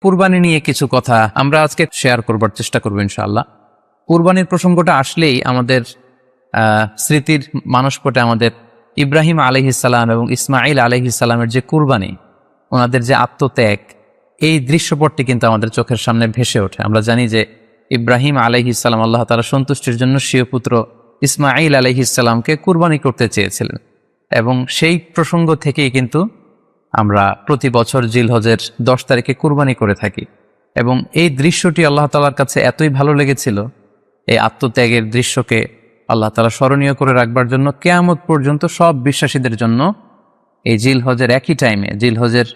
কুরবানি নিয়ে কিছু কথা আমরা আজকে শেয়ার করবার চেষ্টা করবো ইনশাআল্লাহ। কুরবানির প্রসঙ্গটা আসলেই আমাদের স্মৃতির মানসপটে আমাদের ইব্রাহিম আলাইহিসসালাম এবং ইসমাইল আলাইহিসসালামের যে কুরবানি, ওনাদের যে আত্মত্যাগ, এই দৃশ্যপটটি কিন্তু আমাদের চোখের সামনে ভেসে ওঠে। আমরা জানি যে ইব্রাহিম আলাইহিসসালাম আল্লাহ তাআলা সন্তুষ্টির জন্য স্বীয় পুত্র ইসমাইল আলাইহিসসালামকে কুরবানি করতে চেয়েছিলেন, এবং সেই প্রসঙ্গ থেকেই কিন্তু আমরা প্রতি বছর জিলহজের 10 তারিখে কুরবানি করে থাকি। এবং এই দৃশ্যটি আল্লাহ তাআলার কাছে এতই ভালো লেগেছিল, এই আত্মত্যাগের দৃশ্যকে আল্লাহ তাআলা স্মরণীয় করে রাখবার জন্য কিয়ামত পর্যন্ত সব বিশ্বাসীদের জন্য এই জিলহজের একই টাইমে, জিলহজের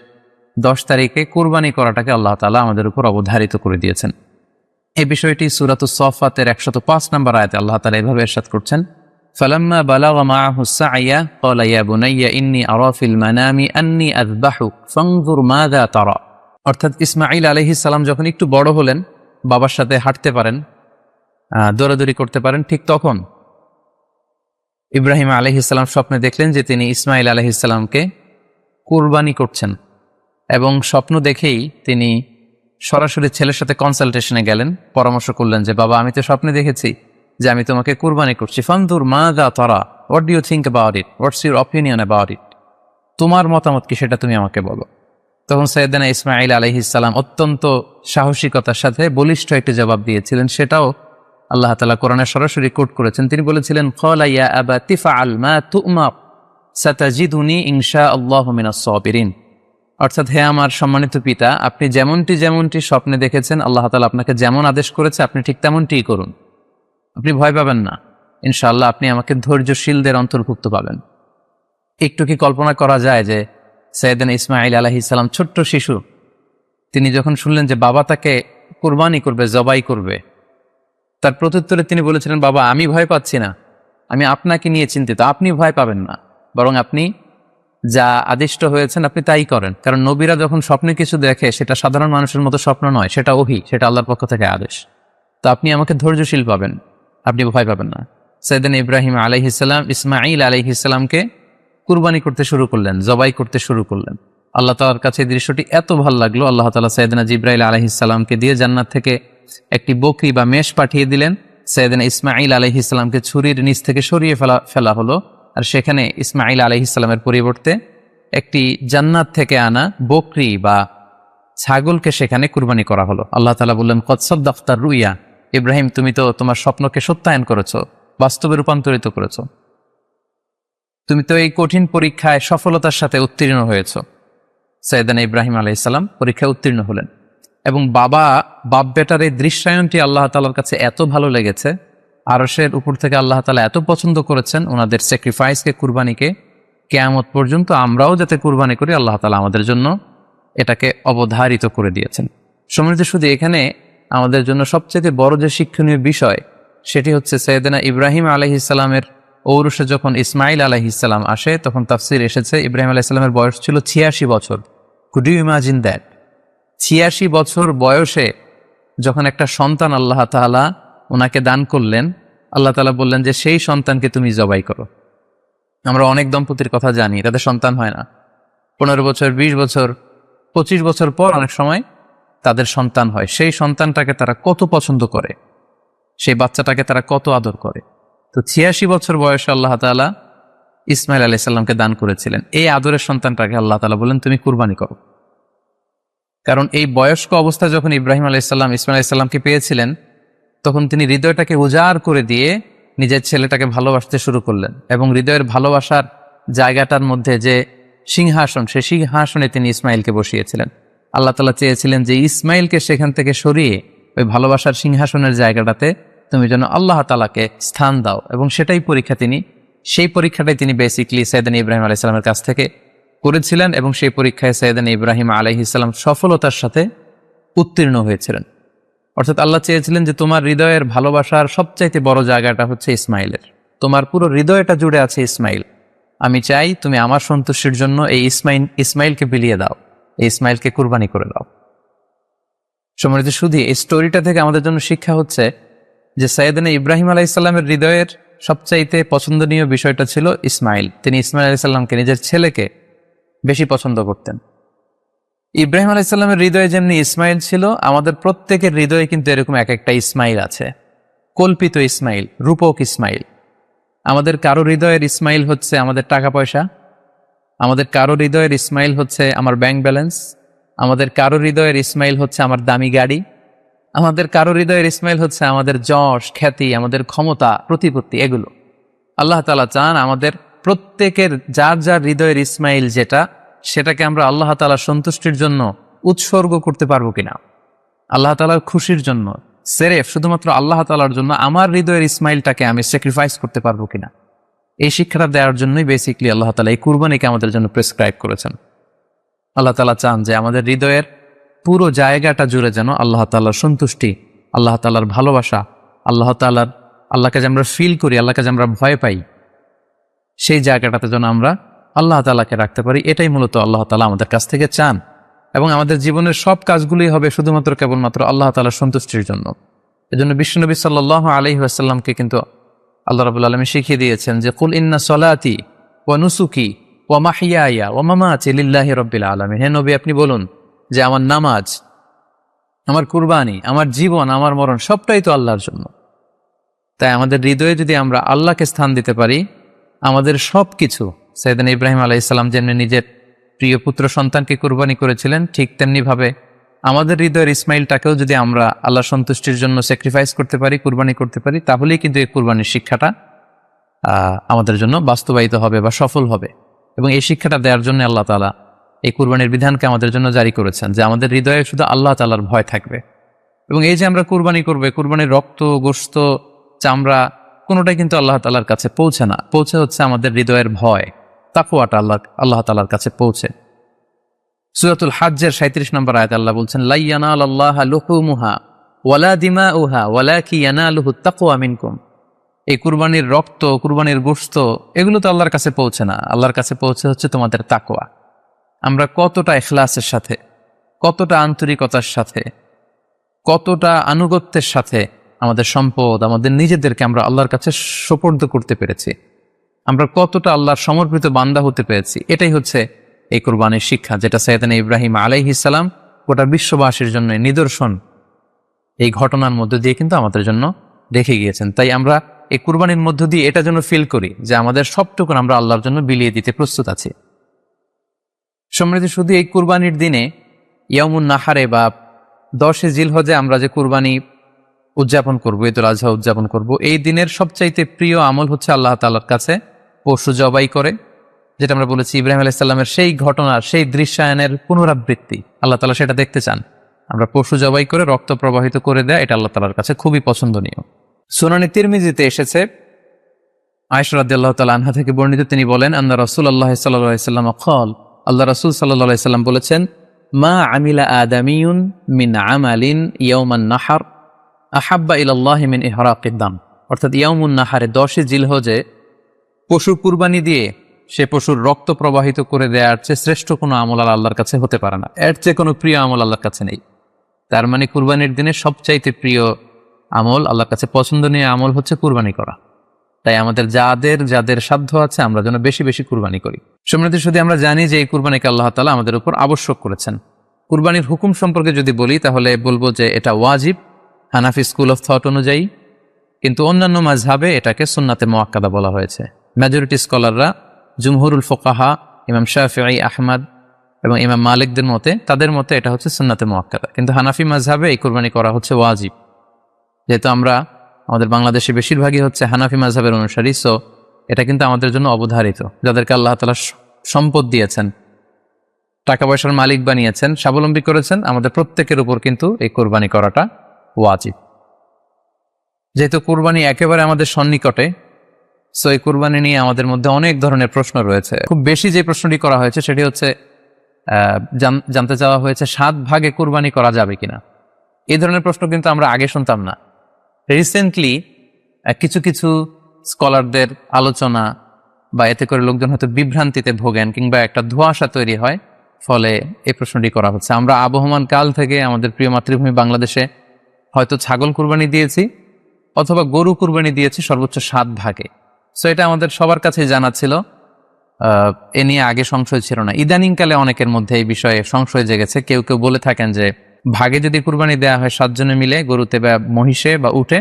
10 তারিখে কুরবানি করাটাকে আল্লাহ তাআলা আমাদের উপর অবধারিত করে দিয়েছেন। এই বিষয়টি সূরাতুস সাফফাতের 105 নম্বর আয়াতে আল্লাহ তাআলা এভাবে ইরশাদ করছেন, ফালাম্মা বালাগা মাআহু সা'য়া ক্বালা ইয়া বুনাইয়া ইন্নী আরা ফিল মানামি আন্নী আযবাহুক ফানজুর মাযা তারা। অর্থাৎ ইসমাঈল আলাইহিস সালাম যখন একটু বড় হলেন, বাবার সাথে হাঁটতে পারেন, দৌড়াদৌড়ি করতে পারেন, ঠিক তখন ইব্রাহিম আলাইহিস সালাম স্বপ্নে দেখলেন যে তিনি ইসমাঈল আলাইহিস সালামকে কুরবানি করছেন, এবং স্বপ্ন দেখেই তিনি সরাসরি ছেলের সাথে কনসালটেশনে গেলেন, পরামর্শ করলেন যে বাবা, আমি তো স্বপ্নে দেখেছি যে আমি তোমাকে কুরবানি করছি, ফানজুর মাযা তারা, what do you think about it, what's your opinion about it, তোমার মতামত কি সেটা তুমি আমাকে বলো। তখন সাইয়েদনা ইসমাঈল আলাইহিস সালাম অত্যন্ত সাহসিকতার সাথে বলিষ্ঠ একটি জবাব দিয়েছিলেন, সেটাও আল্লাহ তাআলা কোরআনে সরাসরি কোট করেছেন। তিনি বলেছিলেন, ক্বালা ইয়া আবাতি ফাআল মা তু'মার সাতাজিদুনি ইনশাআল্লাহু মিনাস সাবিরিন। অর্থাৎ, হে আমার সম্মানিত পিতা, আপনি যেমনটি স্বপ্নে দেখেছেন, আল্লাহ তাআলা আপনাকে যেমন আদেশ করেছে আপনি ঠিক তেমনটিই করুন, আপনি ভয় পাবেন না, ইনশাআল্লাহ আপনি আমাকে ধৈর্যশীলদের অন্তর্ভুক্ত পাবেন। একটু কি কল্পনা করা যায় যে সাইয়েদনা ইসমাঈল আলাইহিস সালাম ছোট্ট শিশু, তিনি যখন শুনলেন যে বাবা তাকে কুরবানি করবে, জবাই করবে, তার প্রত্যুত্তরে তিনি বলেছিলেন, বাবা, আমি ভয় পাচ্ছি না, আমি আপনাকে নিয়ে চিন্তিত, আপনি ভয় পাবেন না, বরং আপনি যা আদিষ্ট হয়েছেন আপনি তাই করেন। কারণ নবীরা যখন স্বপ্নে কিছু দেখে, সেটা সাধারণ মানুষের মতো স্বপ্ন নয়, সেটা ওহী, সেটা আল্লাহর পক্ষ থেকে আদেশ। তো আপনি আমাকে ধৈর্যশীল পাবেন, আপনি ভয় পাবেন না। সাইয়েদনা ইব্রাহিম আলাইহিস সালাম ইসমাঈল আলাইহিস সালামকে কুরবানি করতে শুরু করলেন, জবাই করতে শুরু করলেন। আল্লাহ তাআলার কাছে এই দৃশ্যটি এত ভালো লাগলো, আল্লাহ তাআলা সাইয়েদনা জিবরাইল আলাইহিস সালামকে দিয়ে জান্নাত থেকে একটি বকরি বা মেষ পাঠিয়ে দিলেন। সাইয়েদনা ইসমাঈল আলাইহিস সালামকে ছুরির নিচ থেকে সরিয়ে ফেলা হলো, আর সেখানে ইসমাঈল আলাইহিস সালামের পরিবর্তে একটি জান্নাত থেকে আনা বকরি বা ছাগলকে সেখানে কুরবানি করা হলো। আল্লাহ তাআলা বললেন, কদ সাদ্দাকতা রুইয়া, ইব্রাহিম, তুমি তো তোমার স্বপ্নকে সত্যায়ন করেছো, বাস্তবে রূপান্তরিত করেছো, তুমি তো এই কঠিন পরীক্ষায় সফলতার সাথে উত্তীর্ণ হয়েছ। সাইয়েদনা ইব্রাহিম আলাইহিস সালাম পরীক্ষায় উত্তীর্ণ হলেন, এবং বাপ বেটার এই দৃশ্যায়নটি আল্লাহ তাআলার কাছে এত ভালো লেগেছে, আরশের উপর থেকে আল্লাহ তাআলা এত পছন্দ করেছেন ওনাদের স্যাক্রিফাইসকে, কুরবানিকে, কিয়ামত পর্যন্ত আমরাও যাতে কুরবানি করি, আল্লাহ তাআলা আমাদের জন্য এটাকে অবধারিত করে দিয়েছেন। সম্মানিত, শুধু এখানে আমাদের জন্য সবচেয়ে বড় যে শিক্ষণীয় বিষয়, সেটি হচ্ছে সাইয়েদনা ইব্রাহিম আলাইহিস সালামের ঔরসে যখন ইসমাঈল আলাইহিস সালাম আসে, তখন তাফসীর এসেছে ইব্রাহিম আলাইহিস সালামের বয়স ছিল 86 বছর। Could you imagine that? 86 বছর বয়সে যখন একটা সন্তান আল্লাহ তাআলা ওনাকে দান করলেন, আল্লাহ তাআলা বললেন যে সেই সন্তানকে তুমি জবাই করো। আমরা অনেক দম্পতির কথা জানি, তাদের সন্তান হয় না, 15 বছর, 20 বছর, 25 বছর পর অনেক সময় তাদের সন্তান হয়। সেই সন্তানটাকে তারা কত পছন্দ করে, সেই বাচ্চাটাকে তারা কত আদর করে। তো 86 বছর বয়সে আল্লাহ তাআলা ইসমাঈল আলাইহিস সালামকে দান করেছিলেন। এই আদরের সন্তানটাকে আল্লাহ তাআলা বলেন, তুমি কুরবানি করো। কারণ এই বয়স্ক অবস্থায় যখন ইব্রাহিম আলাইহিস সালাম ইসমাঈল আলাইহিস সালামকে পেয়েছিলেন, তখন তিনি হৃদয়টাকে উজাড় করে দিয়ে নিজের ছেলেটাকে ভালোবাসতে শুরু করলেন, এবং হৃদয়ের ভালোবাসার জায়গাটার মধ্যে যে সিংহাসন, সেই সিংহাসনে তিনি ইসমাঈলকে বসিয়েছিলেন। আল্লাহ তাআলা চেয়েছিলেন যে ইসমাঈলকে সেখান থেকে সরিয়ে ওই ভালোবাসার সিংহাসনের জায়গাটাতে তুমি যেন আল্লাহ তাআলাকে স্থান দাও, এবং সেই পরীক্ষাটাই তিনি বেসিক্যালি সাইয়েদনা ইব্রাহিম আলাইহিস সালামের কাছ থেকে করেছিলেন, এবং সেই পরীক্ষায় সাইয়েদনা ইব্রাহিম আলাইহিস সালাম সফলতার সাথে উত্তীর্ণ হয়েছিলেন। অর্থাৎ আল্লাহ চেয়েছিলেন যে তোমার হৃদয়ের ভালোবাসার সবচাইতে বড় জায়গাটা হচ্ছে ইসমাঈলের, তোমার পুরো হৃদয়টা জুড়ে আছে ইসমাঈল। আমি চাই তুমি আমার সন্তুষ্টির জন্য এই ইসমাঈলকে বিলিয়ে দাও, এই ইসমাঈলকে কুরবানি করে দাও। সম্মানিত, শুধু এই স্টোরিটা থেকে আমাদের জন্য শিক্ষা হচ্ছে যে সাইয়েদনা ইব্রাহিম আলাইহিস সালামের হৃদয়ের সবচাইতে পছন্দনীয় বিষয়টা ছিল ইসমাঈল। তিনি ইসমাঈল আলাইহিস সালামকে, নিজের ছেলেকে বেশি পছন্দ করতেন। ইব্রাহিম আলাইহিসসালামের হৃদয়ে যেমনি ইসমাইল ছিল, আমাদের প্রত্যেকের হৃদয়ে কিন্তু এরকম এক একটা ইসমাইল আছে, কল্পিত ইসমাইল, রূপক ইসমাইল। আমাদের কারো হৃদয়ের ইসমাইল হচ্ছে আমাদের টাকা পয়সা, আমাদের কারো হৃদয়ের ইসমাইল হচ্ছে আমার ব্যাংক ব্যালেন্স, আমাদের কারো হৃদয়ের ইসমাইল হচ্ছে আমার দামি গাড়ি, আমাদের কারো হৃদয়ের ইসমাইল হচ্ছে আমাদের যশ খ্যাতি, আমাদের ক্ষমতা প্রতিপত্তি, এগুলো। আল্লাহ তাআলা চান আমাদের প্রত্যেকের যার যার হৃদয়ের ইসমাইল যেটা, সেটাকে আমরা আল্লাহ তাআলার সন্তুষ্টির জন্য উৎসর্গ করতে পারবো কিনা, আল্লাহ তাআলার খুশির জন্য, সেরেফ শুধুমাত্র আল্লাহ তাআলার জন্য আমার হৃদয়ের ইসমাইলটাকে আমি স্যাক্রিফাইস করতে পারবো কিনা। এই শিক্ষাটা দেওয়ার জন্যই বেসিকলি আল্লাহ তাআলা এই কুরবানিকে আমাদের জন্য প্রেসক্রাইব করেছেন। আল্লাহ তাআলা চান যে আমাদের হৃদয়ের পুরো জায়গাটা জুড়ে যেন আল্লাহ তাআলার সন্তুষ্টি, আল্লাহ তাআলার ভালোবাসা, আল্লাহকে যে আমরা ফিল করি, আল্লাহকে যে আমরা ভয় পাই, সেই জায়গাটাতে যেন আমরা আল্লাহ তাআলাকে রাখতে পারি। এটাই মূলত আল্লাহ তাআলা আমাদের কাছ থেকে চান, এবং আমাদের জীবনের সব কাজগুলোই হবে শুধুমাত্র কেবলমাত্র আল্লাহ তাআলার সন্তুষ্টির জন্য। এজন্য বিশ্বনবী সাল্লাল্লাহু আলাইহি ওয়াসাল্লামকে কিন্তু আল্লাহ রাব্বুল আলামিন শিখিয়ে দিয়েছেন যে কুল ইন্না সলাতি ওয়া নুসুকি ওয়া মাহইয়ায়া ওয়া মামাতি লিল্লাহি রাব্বিল আলামিন। হে নবী, আপনি বলুন যে আমার নামাজ, আমার কুরবানি, আমার জীবন, আমার মরণ সবটাই তো আল্লাহর জন্য। তাই আমাদের হৃদয়ে যদি আমরা আল্লাহকে স্থান দিতে পারি, আমাদের সব কিছু, সাইয়েদনা ইব্রাহিম আলাইহিস সালাম যেমনি নিজের প্রিয় পুত্র সন্তানকে কুরবানি করেছিলেন, ঠিক তেমনিভাবে আমাদের হৃদয়ের ইসমাইলটাকেও যদি আমরা আল্লাহ সন্তুষ্টির জন্য স্যাক্রিফাইস করতে পারি, কুরবানি করতে পারি, তাহলেই কিন্তু এই কুরবানির শিক্ষাটা আমাদের জন্য বাস্তবায়িত হবে বা সফল হবে। এবং এই শিক্ষাটা দেওয়ার জন্য আল্লাহ তাআলা এই কুরবানির বিধানকে আমাদের জন্য জারি করেছেন, যে আমাদের হৃদয়ে শুধু আল্লাহ তাআলার ভয় থাকবে। এবং এই যে আমরা কুরবানি করবে, কুরবানির রক্ত, গোশত, চামড়া কোনোটাই কিন্তু আল্লাহ তাআলার কাছে পৌঁছে না, পৌঁছে হচ্ছে আমাদের হৃদয়ের ভয়, তাকওয়াটা আল্লাহ তাআলার কাছে পৌঁছে। সূরাতুল হাজ্জের 37 নম্বর আয়াতে আল্লাহ বলছেন, লা ইয়ানালাল্লাহা লুহুমুহা ওয়ালা দিমাউহা ওয়ালাকি ইয়ানালুহুত তাকওয়া মিনকুম। এই কুরবানির রক্ত, কুরবানির গোশত, এগুলো তো আল্লাহর কাছে পৌঁছে না, আল্লাহর কাছে পৌঁছে হচ্ছে তোমাদের তাকওয়া। আমরা কতটা ইখলাসের সাথে, কতটা আন্তরিকতার সাথে, কতটা আনুগত্যের সাথে আমাদের সম্পদ, আমাদের নিজেদেরকে আমরা আল্লাহর কাছে সোপর্দ করতে পেরেছি, আমরা কতটা আল্লাহর সমর্পিত বান্দা হতে পেরেছি, এটাই হচ্ছে এই কুরবানির শিক্ষা, যেটা সাইয়েদনা ইব্রাহিম আলাইহিস সালাম গোটা বিশ্ববাসীর জন্য নিদর্শন এই ঘটনার মধ্য দিয়ে কিন্তু আমাদের জন্য রেখে গিয়েছেন। তাই আমরা এই কুরবানির মধ্য দিয়ে এটা যেন ফিল করি যে আমাদের সবটুকু আমরা আল্লাহর জন্য বিলিয়ে দিতে প্রস্তুত আছি। সম্মানিত, শুধু এই কুরবানির দিনে ইয়াউমুন নাহারে বা 10 জিলহজে আমরা যে কুরবানি উদযাপন করব, ঈদুল আজহা উদযাপন করব, এই দিনের সবচাইতে প্রিয় আমল হচ্ছে আল্লাহ তাআলার কাছে পশু জবাই করে, যেটা আমরা বলেছি ইব্রাহিম আলাইহিস সালামের সেই ঘটনার, সেই দৃশ্যায়নের পুনরাবৃত্তি। আল্লাহ তাআলা সেটা দেখতে চান, আমরা পশু জবাই করে রক্ত প্রবাহিত করে দেয়া, এটা আল্লাহ তাআলার কাছে খুবই পছন্দনীয়। সুনানে তিরমিজিতে এসেছে, আয়েশা রাদিয়াল্লাহু তাআলা আনহা থেকে বর্ণিত, তিনি বলেন, আন্না রাসূলুল্লাহ সাল্লাল্লাহু আলাইহি ওয়াসাল্লাম ক্বাল, আল্লাহ রাসূল সাল্লাল্লাহু আলাইহি ওয়াসাল্লাম বলেছেন, মা আমিলা আদামিয়ুন মিন আমালিন ইয়াউমান নাহর আহাব্বা ইলাল্লাহি মিন ইহরাকিদ দাম। অর্থাৎ ইয়াউমুন নাহারে 10 জিলহজে পশু কুরবানি দিয়ে সে পশুর রক্ত প্রবাহিত করে দেওয়ার চেয়ে শ্রেষ্ঠ কোনো আমল আল্লাহর কাছে হতে পারে না, এর চেয়ে কোনো প্রিয় আমল আল্লাহর কাছে নেই। তার মানে কুরবানির দিনে সবচাইতে প্রিয় আমল, আল্লাহর কাছে পছন্দনীয় আমল হচ্ছে কুরবানি করা। তাই আমাদের যাদের সাধ্য আছে আমরা যেন বেশি বেশি কুরবানি করি। সম্মানিত, শুধু আমরা জানি যে এই কুরবানিকে আল্লাহ তাআলা আমাদের উপর আবশ্যক করেছেন। কুরবানির হুকুম সম্পর্কে যদি বলি তাহলে বলবো যে এটা ওয়াজিব হানাফি স্কুল অফ থট অনুযায়ী, কিন্তু অন্যান্য মাযহাবে এটাকে সুন্নাতে মুআক্কাদা বলা হয়েছে। মেজরিটি স্কলাররা, জুমহুরুল ফুকাহা, ইমাম শাফিঈ, আহমদ এবং ইমাম মালিকদের মতে, তাদের মতে এটা হচ্ছে সুন্নাতে মুআক্কাদা। কিন্তু হানাফি মাযহাবে এই কুরবানি করা হচ্ছে ওয়াজিব। যেহেতু আমাদের বাংলাদেশে বেশিরভাগই হচ্ছে হানাফি মাযহাবের অনুসারী, সো এটা কিন্তু আমাদের জন্য অবধারিত। যাদেরকে আল্লাহ তাআলা সম্পদ দিয়েছেন, টাকা পয়সার মালিক বানিয়েছেন, স্বাবলম্বী করেছেন, আমাদের প্রত্যেকের উপর কিন্তু এই কুরবানি করাটা ওয়াজিব। যেহেতু কুরবানি একেবারে আমাদের সন্নিকটে, সো এই কুরবানি নিয়ে আমাদের মধ্যে অনেক ধরনের প্রশ্ন রয়েছে। খুব বেশি যে প্রশ্নটি করা হয়েছে সেটি হচ্ছে জানতে চাওয়া হয়েছে 7 ভাগে কুরবানি করা যাবে কিনা। এই ধরনের প্রশ্ন কিন্তু আমরা আগে শুনতাম না। রিসেন্টলি কিছু কিছু স্কলারদের আলোচনা বা এতে করে লোকজন হয়তো বিভ্রান্তিতে ভোগেন কিংবা একটা ধোঁয়াশা তৈরি হয়, ফলে এই প্রশ্নটি করা হচ্ছে। আমরা আবহমান কাল থেকে আমাদের প্রিয় মাতৃভূমি বাংলাদেশে হয়তো ছাগল কুরবানি দিয়েছি অথবা গরু কুরবানি দিয়েছি সর্বোচ্চ 7 ভাগে। সো এটা আমাদের সবার কাছেই জানা ছিল, এ নিয়ে আগে সংশয় ছিল না। ইদানিংকালে অনেকের মধ্যে এই বিষয়ে সংশয় জেগেছে। কেউ কেউ বলে থাকেন যে ভাগে যদি কুরবানি দেওয়া হয় 7 জনে মিলে, গরুতে বা মহিষে বা উটে,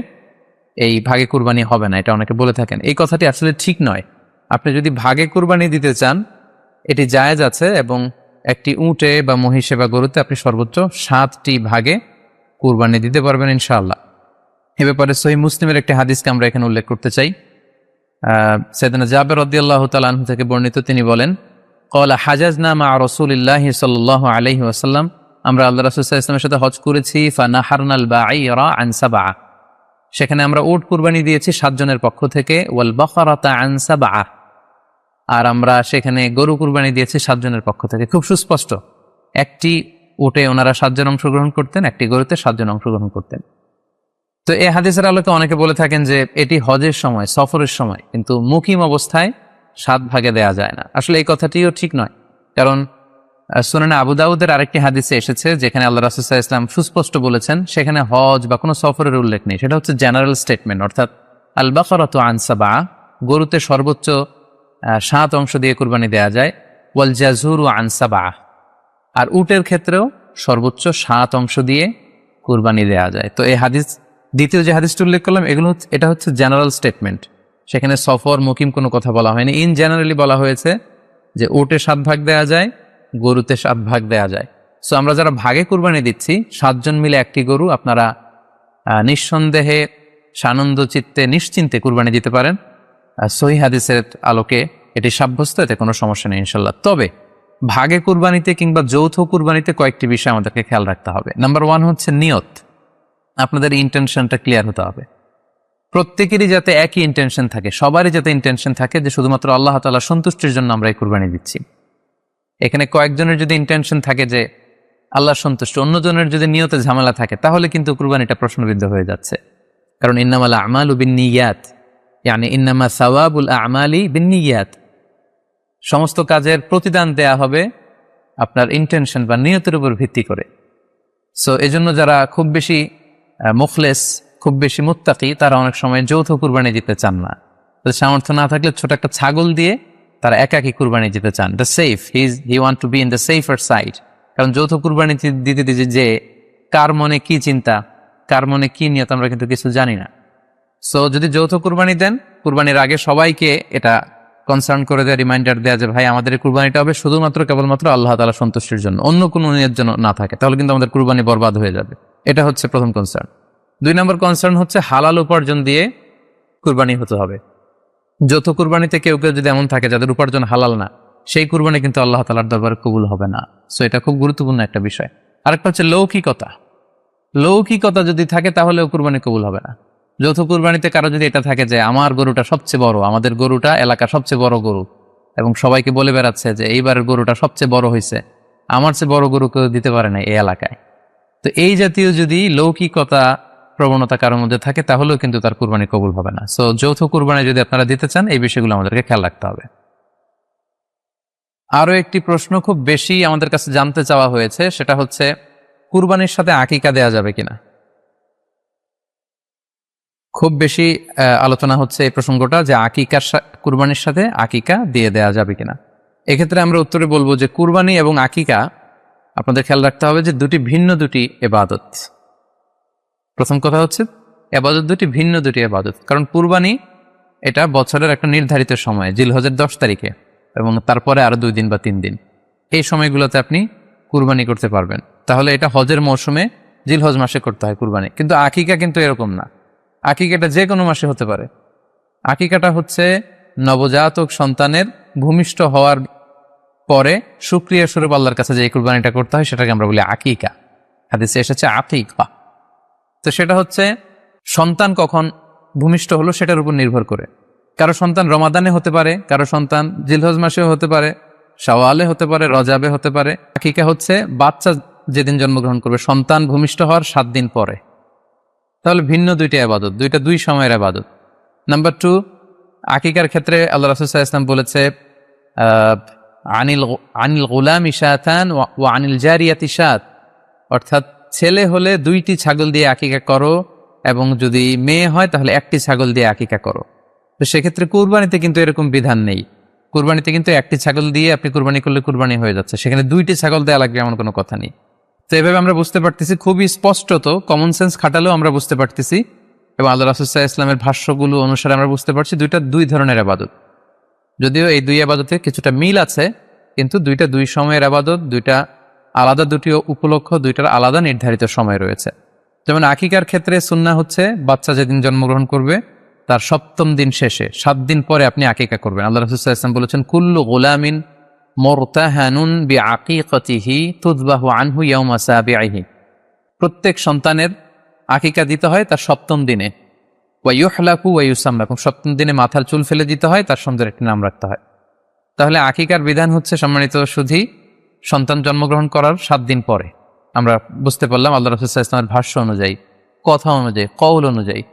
এই ভাগে কুরবানি হবে না, এটা অনেকে বলে থাকেন। এই কথাটি আসলে ঠিক নয়। আপনি যদি ভাগে কুরবানি দিতে চান এটি জায়েজ আছে, এবং একটি উটে বা মহিষে বা গরুতে আপনি সর্বোচ্চ 7টি ভাগে কুরবানি দিতে পারবেন ইনশাআল্লাহ। এ ব্যাপারে সহিহ মুসলিমের একটি হাদিসকে আমরা এখানে উল্লেখ করতে চাই। সাইয়েদনা জাবের রাদিয়াল্লাহু তাআলা আনহু থেকে বর্ণিত, তিনি বলেন, ক্বালা হাজাজনা মা রাসূলিল্লাহি সাল্লাল্লাহু আলাইহি ওয়াসাল্লাম, আমরা আল্লাহ রাসূল সাল্লাল্লাহু আলাইহি ওয়াসাল্লামের সাথে হজ করেছি, ফানাহারনাল বাঈরা আন সাবআ, সেখানে আমরা উট কুরবানি দিয়েছি 7 জনের পক্ষ থেকে, ওয়াল বাকারাতা আন সাবআ, আর আমরা সেখানে গরু কুরবানি দিয়েছি 7 জনের পক্ষ থেকে। খুব সুস্পষ্ট, একটি উটে ওনারা 7 জন অংশগ্রহণ করতেন, একটি গরুতে 7 জন অংশগ্রহণ করতেন। তো এই হাদিসের আলোকে অনেকে বলে থাকেন যে এটি হজের সময়, সফরের সময়, কিন্তু মুকিম অবস্থায় 7 ভাগে দেয়া যায় না। আসলে এই কথাটিও ঠিক নয়, কারণ সুনানে আবু দাউদের আরেকটি হাদিসে এসেছে যেখানে আল্লাহ রাসূল সাল্লাল্লাহু আলাইহি ওয়াসাল্লাম সুস্পষ্ট বলেছেন, সেখানে হজ বা কোনো সফরের উল্লেখ নেই। সেটা হচ্ছে জেনারেল স্টেটমেন্ট, অর্থাৎ আল বাকারাতু আন সাবআ, গরুতে সর্বোচ্চ 7 অংশ দিয়ে কুরবানি দেয়া যায়, ওয়াল জাযুরু আন সাবআ, আর উটের ক্ষেত্রেও সর্বোচ্চ 7 অংশ দিয়ে কুরবানি দেয়া যায়। তো এই হাদিস, দ্বিতীয় যে হাদিসটি উল্লেখ করলাম, এটা হচ্ছে জেনারেল স্টেটমেন্ট। সেখানে সফর মুকিম কোনো কথা বলা হয়নি। ইন জেনারেলি বলা হয়েছে যে উটে 7 ভাগ দেয়া যায়, গরুতে 7 ভাগ দেয়া যায়। সো আমরা যারা ভাগে কুরবানি দিচ্ছি 7 জন মিলে একটি গরু, আপনারা নিঃসন্দেহে সানন্দ চিত্তে নিশ্চিন্তে কুরবানি দিতে পারেন। সহিহ হাদিসের আলোকে এটি সাব্যস্ত, এতে কোনো সমস্যা নেই ইনশাল্লাহ। তবে ভাগে কুরবানিতে কিংবা যৌথ কুরবানিতে কয়েকটি বিষয় আমাদেরকে খেয়াল রাখতে হবে। নাম্বার 1 হচ্ছে নিয়ত। আপনাদের ইন্টেনশনটা ক্লিয়ার হতে হবে। প্রত্যেকেরই যাতে একই ইন্টেনশন থাকে, সবারই যাতে ইন্টেনশন থাকে যে শুধুমাত্র আল্লাহ তাআলার সন্তুষ্টির জন্য আমরা এই কুরবানি দিচ্ছি। এখানে কয়েকজনের যদি ইন্টেনশন থাকে যে আল্লাহর সন্তুষ্টি, অন্যজনের যদি নিয়তে ঝামেলা থাকে, তাহলে কিন্তু কুরবানিটা প্রশ্নবিদ্ধ হয়ে যাচ্ছে। কারণ ইন্নামাল আমালু বিন্নিয়াত, ইয়ানি ইন্নামা সাওয়াবুল আমালি বিন্নিয়াত, সমস্ত কাজের প্রতিদান দেয়া হবে আপনার ইন্টেনশন বা নিয়তের উপর ভিত্তি করে। সো এজন্য যারা খুব বেশি মুখলেস, খুব বেশি মুত্তাকি, তারা অনেক সময় যৌথ কুরবানি দিতে চান না। সামর্থ্য না থাকলে ছোট একটা ছাগল দিয়ে তারা একাকী কুরবানি দিতে চান। The safe, he want to be in the safer side. কারণ যৌথ কুরবানি দিতে দিতে যে কার মনে কি চিন্তা, কার মনে কি নিয়ত, আমরা কিন্তু কিছু জানি না। সো যদি যৌথ কুরবানি দেন, কুরবানির আগে সবাইকে এটা কনসার্ন করে দেওয়া, রিমাইন্ডার দেওয়া যে ভাই আমাদের এই কুরবানিটা হবে শুধুমাত্র কেবলমাত্র আল্লাহ তাআলা সন্তুষ্টির জন্য, অন্য কোনো নিয়ত যেন না থাকে, তাহলে কিন্তু আমাদের কুরবানি বরবাদ হয়ে যাবে। এটা হচ্ছে প্রথম কনসার্ন। 2 নম্বর কনসার্ন হচ্ছে হালাল উপার্জন দিয়ে কুরবানি হতে হবে। যৌথ কুরবানিতে কেউ কেউ যদি এমন থাকে যাদের উপার্জন হালাল না, সেই কুরবানি কিন্তু আল্লাহ তাআলার দরবারে কবুল হবে না। সো এটা খুব গুরুত্বপূর্ণ একটা বিষয়। আরেকটা হচ্ছে লৌকিকতা। লৌকিকতা যদি থাকে তাহলেও কুরবানি কবুল হবে না। যৌথ কুরবানিতে কারো যদি এটা থাকে যে আমার গরুটা সবচেয়ে বড়, আমাদের গরুটা এলাকার সবচেয়ে বড় গরু, এবং সবাইকে বলে বেড়াচ্ছে যে এইবারের গরুটা সবচেয়ে বড় হয়েছে, আমার চেয়ে বড় গরু কেউ দিতে পারে না এই এলাকায়। তো এই জাতীয় যদি লৌকিকতা প্রবণতা কারোর মধ্যে থাকে, তাহলেও কিন্তু তার কুরবানি কবুল হবে না। সো যৌথ কুরবানি যদি আপনারা দিতে চান, এই বিষয়গুলো আমাদেরকে খেয়াল রাখতে হবে। আরো একটি প্রশ্ন খুব বেশি আমাদের কাছে জানতে চাওয়া হয়েছে, সেটা হচ্ছে কুরবানির সাথে আকিকা দেয়া যাবে কিনা। খুব বেশি আলোচনা হচ্ছে এই প্রসঙ্গটা যে কুরবানির সাথে আকিকা দিয়ে দেয়া যাবে কিনা। এক্ষেত্রে আমরা উত্তরে বলবো যে কুরবানি এবং আকিকা আপনাদের খেয়াল রাখতে হবে যে ভিন্ন দুটি ইবাদত। প্রথম কথা হচ্ছে ইবাদত ভিন্ন দুটি ইবাদত। কারণ কুরবানি এটা বছরের একটা নির্ধারিত সময়, জিলহজের 10 তারিখে, এবং তারপরে আরো 2 দিন বা 3 দিন, এই সময়গুলোতে আপনি কুরবানি করতে পারবেন। তাহলে এটা হজের মৌসুমে জিলহজ মাসে করতে হয় কুরবানি। কিন্তু আকিকা কিন্তু এরকম না। আকিকাটা যে কোনো মাসে হতে পারে। আকিকাটা হচ্ছে নবজাতক সন্তানের ভূমিষ্ঠ হওয়ার পরে শুকরিয়া স্বরূপ আল্লাহর কাছে যে কুরবানিটা করতে হয়, সেটাকে আমরা বলি আকিকা। হাদিসে এসেছে আকিকা। তো সেটা হচ্ছে সন্তান কখন ভূমিষ্ঠ হলো সেটার উপর নির্ভর করে। কারো সন্তান রমাদানে হতে পারে, কারো সন্তান জিলহজ মাসেও হতে পারে, শাওয়ালে হতে পারে, রজাবে হতে পারে। আকিকা হচ্ছে বাচ্চা যেদিন জন্মগ্রহণ করবে, সন্তান ভূমিষ্ঠ হওয়ার 7 দিন পরে। তাহলে ভিন্ন দুইটা ইবাদত, দুই সময়ের ইবাদত। নাম্বার 2, আকিকার ক্ষেত্রে আল্লাহ রাসূল সাল্লাল্লাহু আলাইহি ওয়াসাল্লাম বলেছে আনিল গুলামি শাতান ওয়া আনিল জারিয়াতি শাত, অর্থাৎ ছেলে হলে 2টি ছাগল দিয়ে আকিকা করো, এবং যদি মেয়ে হয় তাহলে 1টি ছাগল দিয়ে আকিকা করো। তো সেক্ষেত্রে কুরবানিতে কিন্তু এরকম বিধান নেই কুরবানিতে কিন্তু একটি ছাগল দিয়ে আপনি কুরবানি করলে কুরবানি হয়ে যাচ্ছে, সেখানে 2টি ছাগল দেওয়া লাগবে এমন কোনো কথা নেই। তো এভাবে আমরা বুঝতে পারতেছি, খুবই স্পষ্টত কমন সেন্স খাটালেও আমরা বুঝতে পারতেছি, এবং আল্লাহ রাসূল সাল্লাল্লাহু আলাইহি ওয়াসাল্লামের ভাষ্যগুলো অনুসারে আমরা বুঝতে পারছি দুইটা দুই ধরনের ইবাদত। যদিও এই দুই ইবাদতে কিছুটা মিল আছে, কিন্তু দুইটা দুই সময়ের ইবাদত, দুইটা আলাদা, দুটি উপলক্ষ, দুইটার আলাদা নির্ধারিত সময় রয়েছে। যেমন আকিকার ক্ষেত্রে সুন্নাহ হচ্ছে বাচ্চা যেদিন জন্মগ্রহণ করবে তার 7ম দিন শেষে 7 দিন পরে আপনি আকিকা করবেন। আল্লাহ রাসূল সাল্লাল্লাহু আলাইহি ওয়াসাল্লাম বলেছেন, কুল্লু গুলামিন মুরতাহানুন বিআকিকাতিহি তুযবাহু আনহু ইয়াওমা সাবিহি। প্রত্যেক সন্তানের আকিকা দিতে হয় তার 7ম দিনে। ওয়া ইউহলাকু ওয়া ইউসাম্মা, এবং 7ম দিনে মাথার চুল ফেলে দিতে হয়, তার সুন্দর একটি নাম রাখতে হয়। তাহলে আকিকার বিধান হচ্ছে সম্মানিত সুধী সন্তান জন্মগ্রহণ করার 7 দিন পরে। আমরা বুঝতে পারলাম আল্লাহ রাসূল সাল্লাল্লাহু আলাইহি ওয়াসাল্লামের ভাষ্য অনুযায়ী, কথা অনুযায়ী, কওল অনুযায়ী।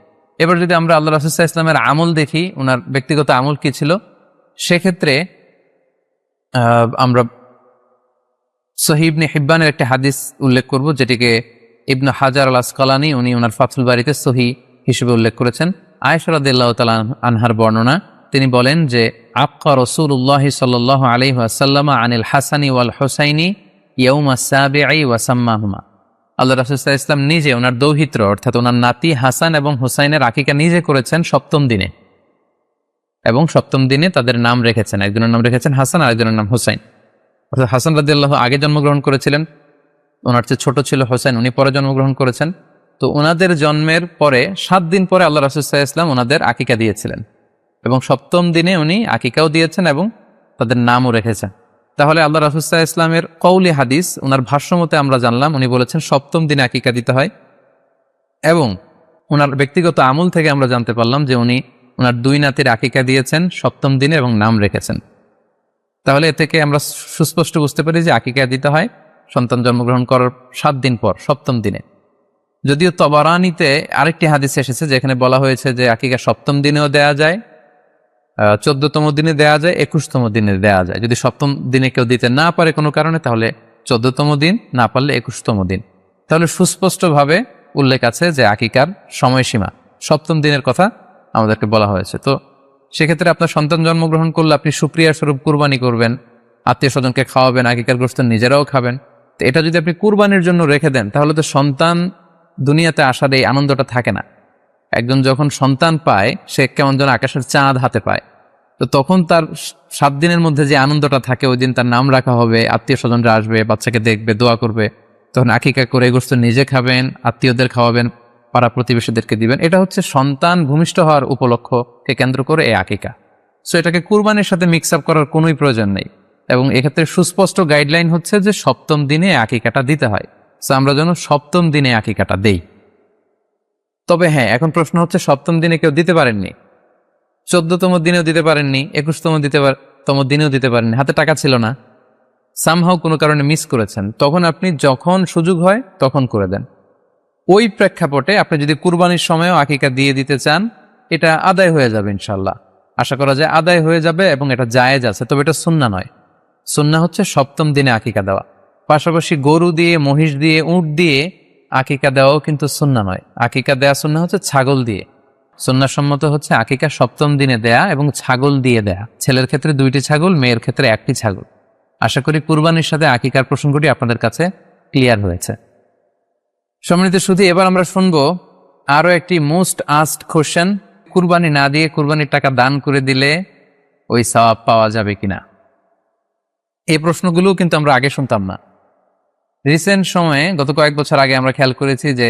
এবার যদি আমরা আল্লাহ রাসূল সাল্লাল্লাহু আলাইহি ওয়াসাল্লামের আমল দেখি, ওনার ব্যক্তিগত আমল কি ছিল, সেক্ষেত্রে আমরা সহিহ ইবনে হিব্বানের একটি হাদিস উল্লেখ করব, যেটিকে ইবনে হাজার আল আসকালানী উনি ওনার ফাথুল বারিতে সহিহ হিসেবে উল্লেখ করেছেন। আয়েশা রাদিয়াল্লাহু তাআলা আনহার বর্ণনা, তিনি বলেন যে আক্কা রাসূলুল্লাহ সাল্লাল্লাহু আলাইহি ওয়াসাল্লাম আনিল হাসানি ওয়াল হুসাইনি ইয়াউমা সাবিঈ ওয়া সাম্মাহুমা। আল্লাহ রাসূল সাল্লাল্লাহু আলাইহি ওয়াসাল্লাম নিজে ওনার দৌহিত্র অর্থাৎ ওনার নাতি হাসান এবং হুসাইনের আকিকা নিজে করেছেন 7ম দিনে, এবং 7ম দিনে তাদের নাম রেখেছেন। একজনের নাম রেখেছেন হাসান আর একজনের নাম হুসাইন। অর্থাৎ হাসান রাদিয়াল্লাহু আগে জন্মগ্রহণ করেছিলেন, ওনার চেয়ে ছোট ছিল হুসাইন, উনি পরে জন্মগ্রহণ করেছেন। তো ওনাদের জন্মের পরে 7 দিন পরে আল্লাহ রাসূল সাল্লাল্লাহু আলাইহি ওয়াসাল্লাম ওনাদের আকিকা দিয়েছিলেন, এবং 7ম দিনে উনি আকিকাও দিয়েছেন এবং তাদের নামও রেখেছেন। তাহলে আল্লাহ রাসূল সাল্লাল্লাহু আলাইহি ওয়াসাল্লামের কওলি হাদিস, ওনার ভাষ্য মতে আমরা জানলাম উনি বলেছেন 7ম দিনে আকিকা দিতে হয়, এবং ওনার ব্যক্তিগত আমল থেকে আমরা জানতে পারলাম যে উনি ওনার 2 নাতির আকিকা দিয়েছেন 7ম দিনে এবং নাম রেখেছেন। তাহলে এ থেকে আমরা সুস্পষ্ট বুঝতে পারি যে আকিকা দিতে হয় সন্তান জন্মগ্রহণ করার 7 দিন পর, 7ম দিনে। যদিও তবারানীতে আরেকটি হাদিস এসেছে যেখানে বলা হয়েছে যে আকিকা 7ম দিনেও দেয়া যায়, 14তম দিনে দেয়া যায়, 21তম দিনে দেয়া যায়। যদি 7ম দিনে কেউ দিতে না পারে কোনো কারণে, তাহলে 14তম দিন, না পারলে 21তম দিন। তাহলে সুস্পষ্টভাবে উল্লেখ আছে যে আকিকার সময়সীমা 7ম দিনের কথা আমাদেরকে বলা হয়েছে। তো সেক্ষেত্রে আপনার সন্তান জন্মগ্রহণ করলে আপনি শুকরিয়া স্বরূপ কুরবানি করবেন, আত্মীয় স্বজনকে খাওয়াবেন, আকিকার গোশত নিজেরাও খাবেন। তো এটা যদি আপনি কুরবানির জন্য রেখে দেন, তাহলে তো সন্তান দুনিয়াতে আসার এই আনন্দটা থাকে না। একজন যখন সন্তান পায়, সে কেমন যেন আকাশের চাঁদ হাতে পায়। তো তখন তার 7 দিনের মধ্যে যে আনন্দটা থাকে, ওই দিন তার নাম রাখা হবে, আত্মীয় স্বজনরা আসবে, বাচ্চাকে দেখবে, দোয়া করবে, তখন আকিকা করে গোশত নিজে খাবেন, আত্মীয়দের খাওয়াবেন, পাড়া প্রতিবেশীদেরকে দিবেন। এটা হচ্ছে সন্তান ভূমিষ্ঠ হওয়ার উপলক্ষকে কেন্দ্র করে এই আকিকা। সো এটাকে কুরবানির সাথে মিক্স আপ করার কোনোই প্রয়োজন নেই, এবং এক্ষেত্রে সুস্পষ্ট গাইডলাইন হচ্ছে যে 7ম দিনে আকিকাটা দিতে হয়। সো আমরা যেন 7ম দিনে আকিকাটা দেই। তবে হ্যাঁ, এখন প্রশ্ন হচ্ছে 7ম দিনে কেউ দিতে পারেননি, 14তম দিনেও দিতে পারেননি, 21তম দিনেও দিতে পারেননি, হাতে টাকা ছিল না, সামহাও কোনো কারণে মিস করেছেন, তখন আপনি যখন সুযোগ হয় তখন করে দেন। ওই প্রেক্ষাপটে আপনি যদি কুরবানির সময়ও আকিকা দিয়ে দিতে চান, এটা আদায় হয়ে যাবে ইনশাল্লাহ। আশা করা যায় আদায় হয়ে যাবে, এবং এটা জায়েজ আছে। তবে এটা সুন্নাহ নয়। সুন্নাহ হচ্ছে 7ম দিনে আকিকা দেওয়া। পাশাপাশি গরু দিয়ে, মহিষ দিয়ে, উট দিয়ে আকিকা দেওয়াও কিন্তু সুন্নাহ নয়। আকিকা দেয়া সুন্নাহ হচ্ছে ছাগল দিয়ে। সুন্নাহসম্মত হচ্ছে আকিকা 7ম দিনে দেয়া এবং ছাগল দিয়ে দেয়া। ছেলের ক্ষেত্রে 2টি ছাগল, মেয়ের ক্ষেত্রে 1টি ছাগল। আশা করি কুরবানির সাথে আকিকার প্রসঙ্গটি আপনাদের কাছে ক্লিয়ার হয়েছে। সম্মানিত শুধু এবার আমরা শুনবো আরো একটি মোস্ট আস্কড কোশ্চেন, কুরবানি না দিয়ে কুরবানির টাকা দান করে দিলে ওই সওয়াব পাওয়া যাবে কিনা। এই প্রশ্নগুলো কিন্তু আমরা আগে শুনতাম না। রিসেন্ট সময়ে, গত কয়েক বছর আগে আমরা খেয়াল করেছি যে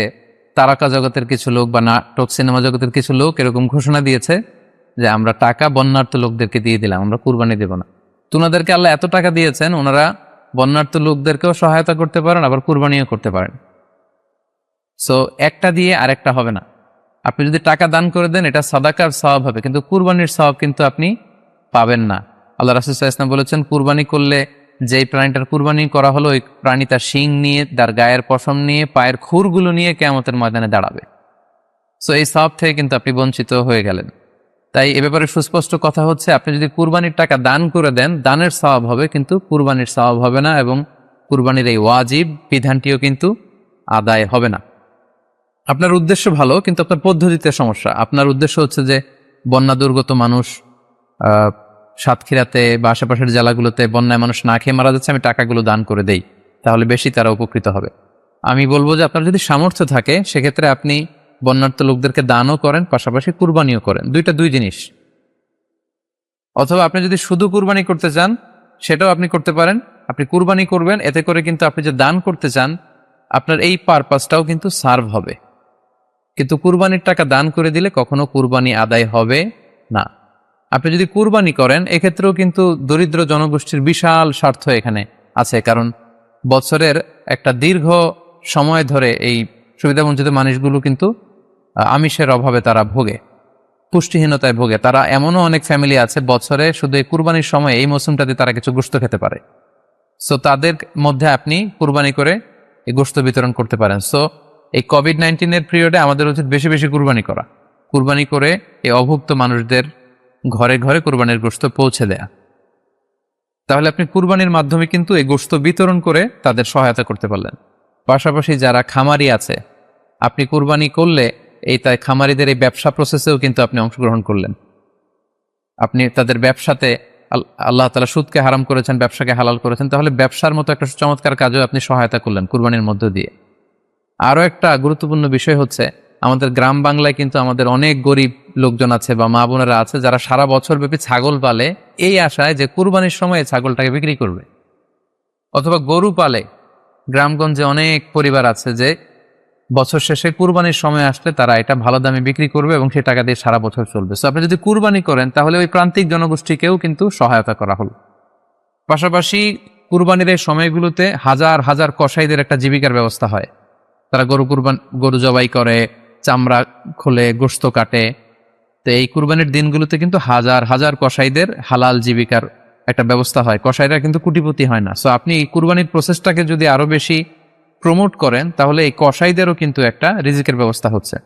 তারকা জগতের কিছু লোক বা নাটক সিনেমা জগতের কিছু লোক এরকম ঘোষণা দিয়েছে যে আমরা টাকা বন্যার্থ লোকদেরকে দিয়ে দিলাম, আমরা কুরবানি দেব না। তো ওনাদেরকে আল্লাহ এত টাকা দিয়েছেন, ওনারা বন্যার্থ লোকদেরকেও সহায়তা করতে পারেন, আবার কুরবানিও করতে পারেন। সো একটা দিয়ে আরেকটা হবে না। আপনি যদি টাকা দান করে দেন, এটা সাদাকার সওয়াব হবে, কিন্তু কুরবানির সওয়াব কিন্তু আপনি পাবেন না। আল্লাহ রাসূল সাল্লাল্লাহু আলাইহি ওয়াসাল্লাম বলেছেন, কুরবানি করলে যেই প্রাণীটার কুরবানি করা হলো, ওই প্রাণী তার শিং নিয়ে, তার গায়ের পশম নিয়ে, পায়ের খুরগুলো নিয়ে কিয়ামতের ময়দানে দাঁড়াবে। সো এই সওয়াব থেকে কিন্তু আপনি বঞ্চিত হয়ে গেলেন। তাই এ ব্যাপারে সুস্পষ্ট কথা হচ্ছে, আপনি যদি কুরবানির টাকা দান করে দেন, দানের সওয়াব হবে, কিন্তু কুরবানির সওয়াব হবে না, এবং কুরবানির এই ওয়াজিব বিধানটিও কিন্তু আদায় হবে না। আপনার উদ্দেশ্য ভালো, কিন্তু আপনার পদ্ধতিতে সমস্যা। আপনার উদ্দেশ্য হচ্ছে যে বন্যা দুর্গত মানুষ সাতক্ষীরাতে বা আশেপাশের জেলাগুলোতে বন্যায় মানুষ না খেয়ে মারা যাচ্ছে, আমি টাকাগুলো দান করে দেই, তাহলে বেশি তারা উপকৃত হবে। আমি বলবো যে আপনার যদি সামর্থ্য থাকে সেক্ষেত্রে আপনি বন্যার্ত লোকদেরকে দানও করেন, পাশাপাশি কুরবানিও করেন, দুই জিনিস। অথবা আপনি যদি শুধু কুরবানি করতে চান সেটাও আপনি করতে পারেন। আপনি কুরবানি করবেন, এতে করে কিন্তু আপনি যে দান করতে চান আপনার এই পারপাসটাও কিন্তু সার্ভ হবে। কিন্তু কুরবানির টাকা দান করে দিলে কখনো কুরবানি আদায় হবে না। আপনি যদি কুরবানি করেন এক্ষেত্রেও কিন্তু দরিদ্র জনগোষ্ঠীর বিশাল স্বার্থ এখানে আছে, কারণ বছরের একটা দীর্ঘ সময় ধরে এই সুবিধাবঞ্চিত মানুষগুলো কিন্তু আমিষের অভাবে তারা ভোগে, পুষ্টিহীনতায় ভোগে। তারা এমনও অনেক ফ্যামিলি আছে বছরে শুধু এই কুরবানির সময় এই মৌসুমটাতে তারা কিছু গোশত খেতে পারে। সো তাদের মধ্যে আপনি কুরবানি করে এই গোশত বিতরণ করতে পারেন। সো এই কোভিড-19 পিরিয়ডে আমাদের উচিত বেশি বেশি কুরবানি করা, কুরবানি করে এই অভুক্ত মানুষদের ঘরে ঘরে কুরবানির গোশত পৌঁছে দেয়া। তাহলে আপনি কুরবানির মাধ্যমে কিন্তু এই গোশত বিতরণ করে তাদের সহায়তা করতে পারলেন। পাশাপাশি যারা খামারি আছে, আপনি কুরবানি করলে এই তাই খামারিদের এই ব্যবসা প্রসেসেও কিন্তু আপনি অংশগ্রহণ করলেন। আপনি তাদের ব্যবসাতে, আল্লাহ তাআলা সুদকে হারাম করেছেন, ব্যবসাকে হালাল করেছেন, তাহলে ব্যবসার মতো একটা চমৎকার কাজেও আপনি সহায়তা করলেন কুরবানির মধ্য দিয়ে। আরও একটা গুরুত্বপূর্ণ বিষয় হচ্ছে, আমাদের গ্রাম বাংলায় কিন্তু আমাদের অনেক গরিব লোকজন আছে বা মা বোনেরা আছে যারা সারা বছর ব্যাপী ছাগল পালে এই আশায় যে কুরবানির সময় ছাগলটাকে বিক্রি করবে, অথবা গরু পালে। গ্রামগঞ্জে অনেক পরিবার আছে যে বছর শেষে কুরবানির সময় আসলে তারা এটা ভালো দামে বিক্রি করবে এবং সেই টাকা দিয়ে সারা বছর চলবে। সো আপনি যদি কুরবানি করেন তাহলে ওই প্রান্তিক জনগোষ্ঠীকেও কিন্তু সহায়তা করা হলো। পাশাপাশি কুরবানির এই সময়গুলোতে হাজার হাজার কসাইদের একটা জীবিকার ব্যবস্থা হয়। তারা গরু জবাই করে, চামড়া খোলে, গোশত কাটে। তো এই কুরবানির দিনগুলোতে কিন্তু হাজার হাজার কসাইদের হালাল জীবিকার একটা ব্যবস্থা হয়। কসাইরা কিন্তু কোটিপতি হয় না। সো আপনি এই কুরবানির প্রসেসটাকে যদি আরো বেশি প্রমোট করেন তাহলে এই কসাইদেরও কিন্তু একটা রিজিকের ব্যবস্থা হচ্ছে।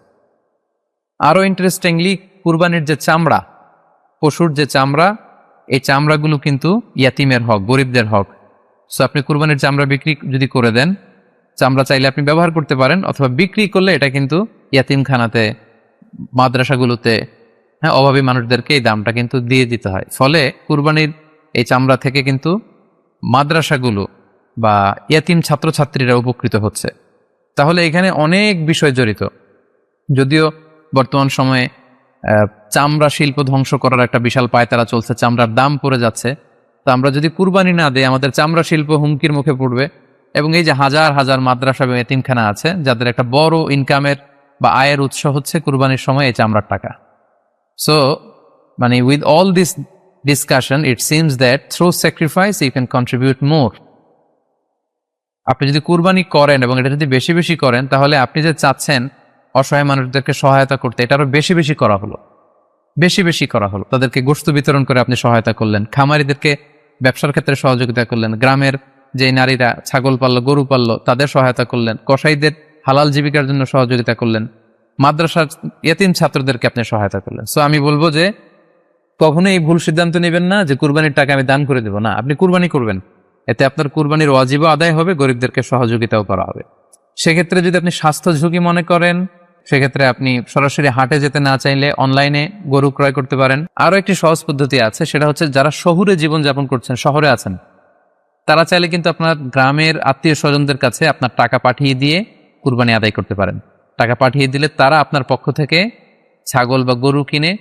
আরো ইন্টারেস্টিংলি, কুরবানির যে চামড়া, পশুর যে চামড়া, এই চামড়াগুলো কিন্তু ইয়াতিমের হক, গরিবদের হক। সো আপনি কুরবানির চামড়া বিক্রি যদি করে দেন, চামড়া চাইলে আপনি ব্যবহার করতে পারেন, অথবা বিক্রি করলে এটা কিন্তু ইয়াতিমখানাতে, মাদ্রাসাগুলোতে, অভাবী মানুষদেরকে এই দামটা কিন্তু দিয়ে দিতে হয়। ফলে কুরবানির এই চামড়া থেকে কিন্তু মাদ্রাসাগুলো বা ইয়াতিম ছাত্রছাত্রীরা উপকৃত হচ্ছে। তাহলে এখানে অনেক বিষয় জড়িত। যদিও বর্তমান সময়ে চামড়া শিল্প ধ্বংস করার একটা বিশাল পায়তারা চলছে, চামড়ার দাম পড়ে যাচ্ছে। তো আমরা যদি কুরবানি না দিই আমাদের চামড়া শিল্প হুমকির মুখে পড়বে। এবং এই যে হাজার হাজার মাদ্রাসা এবং এতিমখানা আছে যাদের একটা বড় ইনকামের বা আয়ের উৎস হচ্ছে কুরবানির সময় এই চামড়ার টাকা। সো মানে with all this discussion it seems that through sacrifice you can contribute more. আপনি যদি কুরবানি করেন এবং এটা যদি বেশি বেশি করেন তাহলে আপনি যে চাচ্ছেন অসহায় মানুষদেরকে সহায়তা করতে, এটা আরো বেশি বেশি করা হলো, বেশি বেশি করা হলো। তাদেরকে গোশত বিতরণ করে আপনি সহায়তা করলেন, খামারিদেরকে ব্যবসার ক্ষেত্রে সহযোগিতা করলেন, গ্রামের যে নারীরা ছাগল পাললো, গরু পাললো তাদের সহায়তা করলেন, কসাইদের হালাল জীবিকার জন্য সহযোগিতা করলেন, মাদ্রাসার ইয়েতিম ছাত্রদেরকে আপনি সহায়তা করলেন। সো আমি বলবো যে কখনোই এই ভুল সিদ্ধান্ত নেবেন না যে কুরবানির টাকা আমি দান করে দেবো। না, আপনি কুরবানি করবেন, এতে আপনার কুরবানির ওয়াজিবও আদায় হবে, গরিবদেরকে সহযোগিতাও করা হবে। সেক্ষেত্রে যদি আপনি স্বাস্থ্য ঝুঁকি মনে করেন সেক্ষেত্রে আপনি সরাসরি হাটে যেতে না চাইলে অনলাইনে গরু ক্রয় করতে পারেন। আরও একটি সহজ পদ্ধতি আছে, সেটা হচ্ছে যারা শহুরে জীবনযাপন করছেন, শহরে আছেন, তারা চাইলে কিন্তু আপনার গ্রামের আত্মীয় স্বজনদের কাছে আপনার টাকা পাঠিয়ে দিয়ে কুরবানি আদায় করতে পারেন। টাকা পাঠিয়ে দিলে তারা আপনার পক্ষ থেকে ছাগল বা গরু কিনে